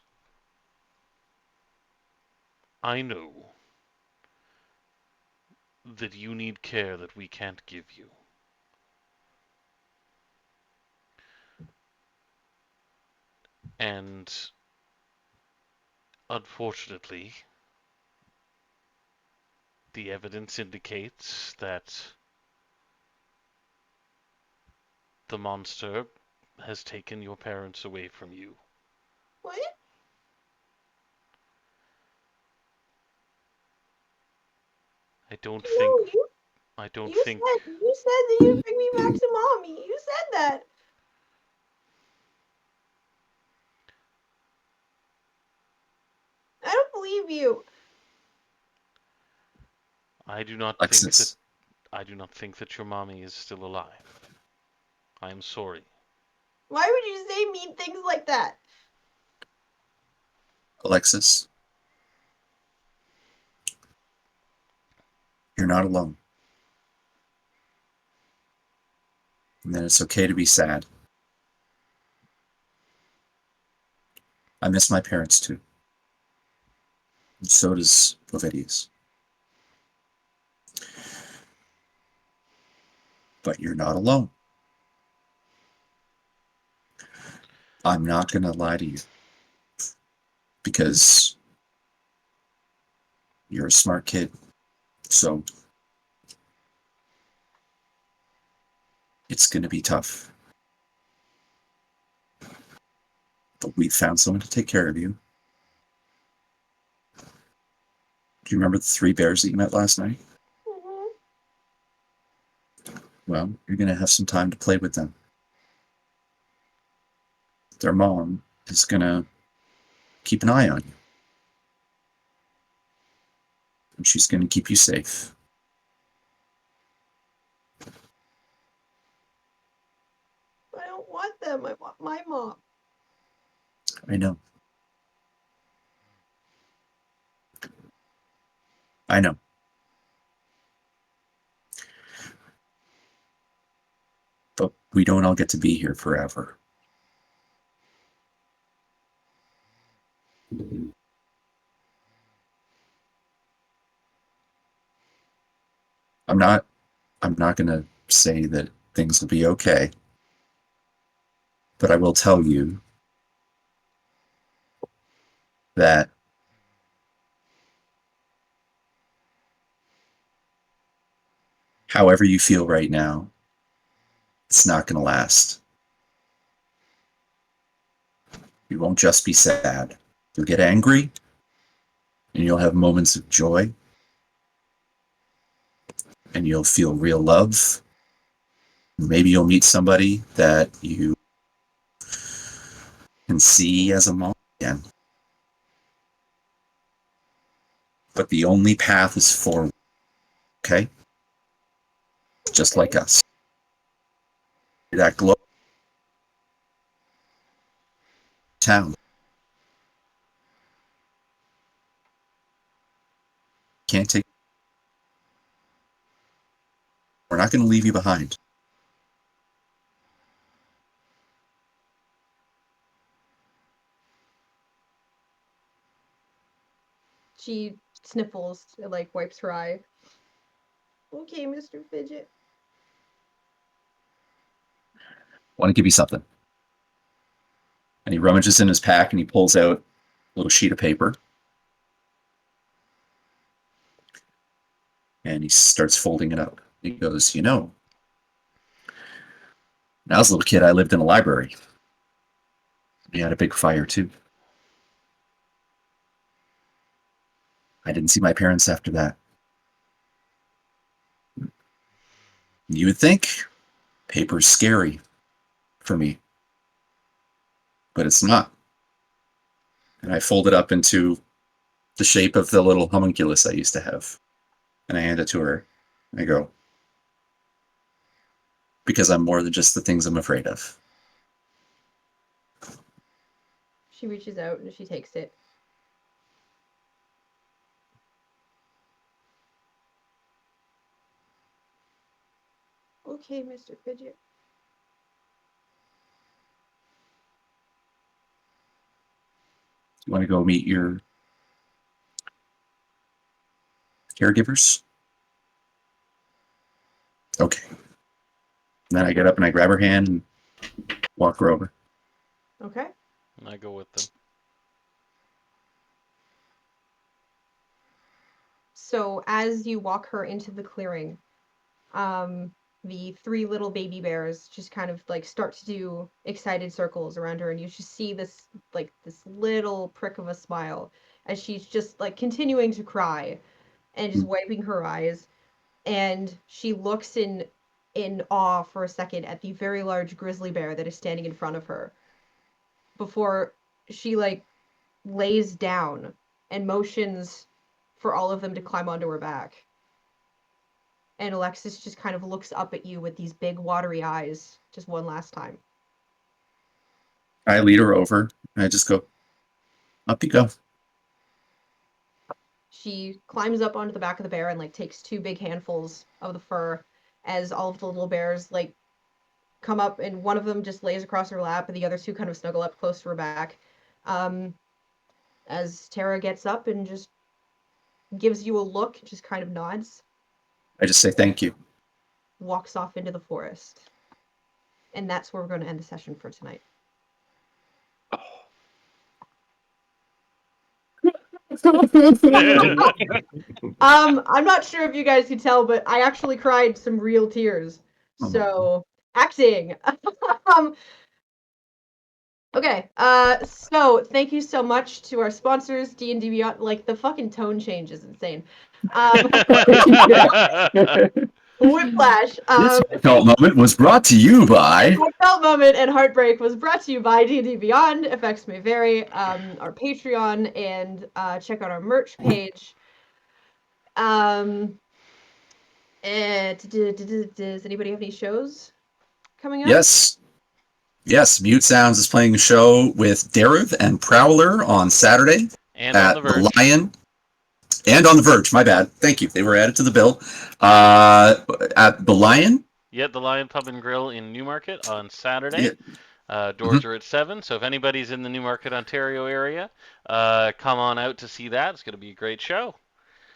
I know that you need care that we can't give you. And unfortunately, the evidence indicates that the monster has taken your parents away from you. What? I don't No, think you I don't you think said that you'd bring me back to mommy. You said that. I don't believe you. I do not think that Alexis, I do not think that your mommy is still alive. I am sorry. Why would you say mean things like that? Alexis, you're not alone. And then it's okay to be sad. I miss my parents, too. And so does Ovidius. But you're not alone. I'm not going to lie to you. Because you're a smart kid. So it's going to be tough. But we found someone to take care of you. Do you remember the 3 bears that you met last night? Mhm. Well, you're going to have some time to play with them. Their mom is going to keep an eye on you. And she's going to keep you safe. I don't want them. I want my mom. I know. I know. But we don't all get to be here forever. I'm not going to say that things will be okay. But I will tell you that however you feel right now, it's not going to last. You won't just be sad. You'll get angry, and you'll have moments of joy, and you'll feel real love. Maybe you'll meet somebody that you can see as a mom again. But the only path is forward, okay? Just like us. That glow town. Can't take. We're not going to leave you behind. She sniffles, and, like, wipes her eye. Okay, Mr. Fidget. Want to give you something. And he rummages in his pack and he pulls out a little sheet of paper. And he starts folding it up. He goes, you know, when I was a little kid, I lived in a library. We had a big fire, too. I didn't see my parents after that. You would think paper's scary for me, but it's not. And I fold it up into the shape of the little homunculus I used to have. And I hand it to her. I go, because I'm more than just the things I'm afraid of. She reaches out and she takes it. Okay, Mr. Fidget. You want to go meet your caregivers? Okay. And then I get up and I grab her hand and walk her over. Okay. And I go with them. So as you walk her into the clearing, the three little baby bears just kind of like start to do excited circles around her, and you just see this little prick of a smile as she's just like continuing to cry and just wiping her eyes, and she looks in awe for a second at the very large grizzly bear that is standing in front of her before she like lays down and motions for all of them to climb onto her back. And Alexis just kind of looks up at you with these big watery eyes just one last time. I lead her over and I just go, up you go. She climbs up onto the back of the bear and like takes two big handfuls of the fur as all of the little bears like come up, and one of them just lays across her lap and the other two kind of snuggle up close to her back. As Tara gets up and just gives you a look, just kind of nods, I just say thank you. walks off into the forest. And that's where we're going to end the session for tonight. I'm not sure if you guys can tell, but I actually cried some real tears. Oh, So, acting. Okay, so thank you so much to our sponsors, D&D Beyond. Like, the fucking tone change is insane. Whiplash. This heartfelt moment was brought to you by Heartfelt Moment and Heartbreak was brought to you by D&D Beyond. Effects may vary. Our Patreon, and check out our merch page. And does anybody have any shows coming up? Yes, Mute Sounds is playing a show with Deriv and Prowler on Saturday And at on the Verge. Lion. And on the Verge, my bad. Thank you. They were added to the bill. At the Lion. Yeah, the Lion Pub and Grill in Newmarket on Saturday. Doors are at 7, so if anybody's in the Newmarket, Ontario area, come on out to see that. It's going to be a great show.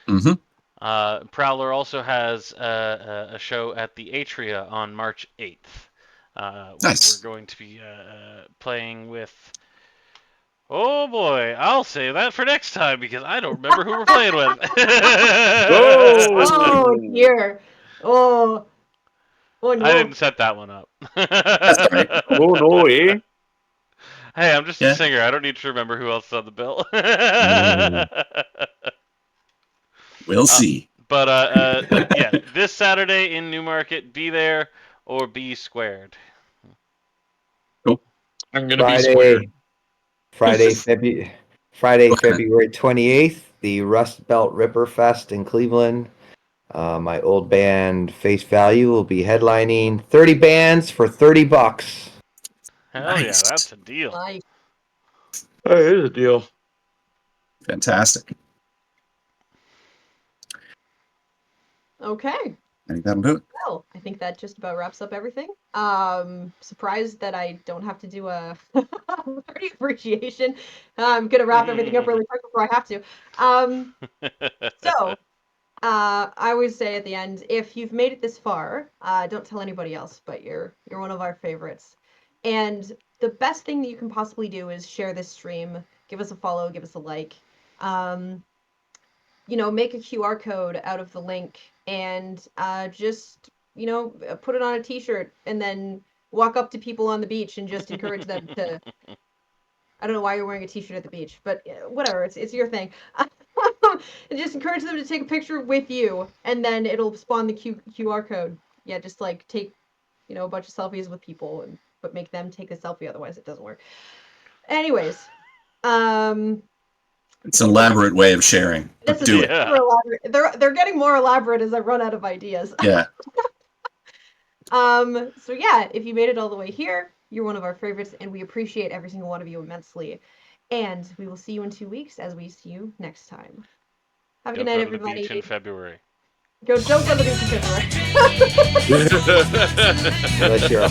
Mm-hmm. Prowler also has a show at the Atria on March 8th. Nice. We're going to be playing with... Oh boy, I'll save that for next time because I don't remember who we're playing with. Oh dear. Oh no. I didn't set that one up. That's all right. Oh no, eh? Hey, I'm just Yeah. a singer. I don't need to remember who else is on the bill. We'll see. But yeah, this Saturday in Newmarket, be there or be squared. I'm gonna be squared. Friday, Go ahead, man. February 28th, the Rust Belt Ripper Fest in Cleveland. My old band Face Value will be headlining 30 bands for $30. Hell Nice. yeah, that's a deal. Like, That is a deal. Fantastic. okay. I think that'll do it. Well, I think that just about wraps up everything. Surprised that I don't have to do a party appreciation. I'm gonna wrap everything up really quick before I have to. So, I always say at the end, if you've made it this far, don't tell anybody else, but you're one of our favorites. And the best thing that you can possibly do is share this stream, give us a follow, give us a like. Make a QR code out of the link and just, put it on a t-shirt and then walk up to people on the beach and just encourage them to. I don't know why you're wearing a t-shirt at the beach, but whatever, it's your thing. And just encourage them to take a picture with you, and then it'll spawn the QR code. Yeah, just like take, a bunch of selfies with people, but make them take a selfie. Otherwise, it doesn't work. Anyways, It's an elaborate way of sharing, but this is do it. Yeah. super elaborate. They're getting more elaborate as I run out of ideas. Yeah. So yeah, if you made it all the way here, you're one of our favorites, and we appreciate every single one of you immensely. And we will see you in 2 weeks as we see you next time. Have a good Don't night, go to the everybody. beach in February. Don't go to the beach in February. Unless you're a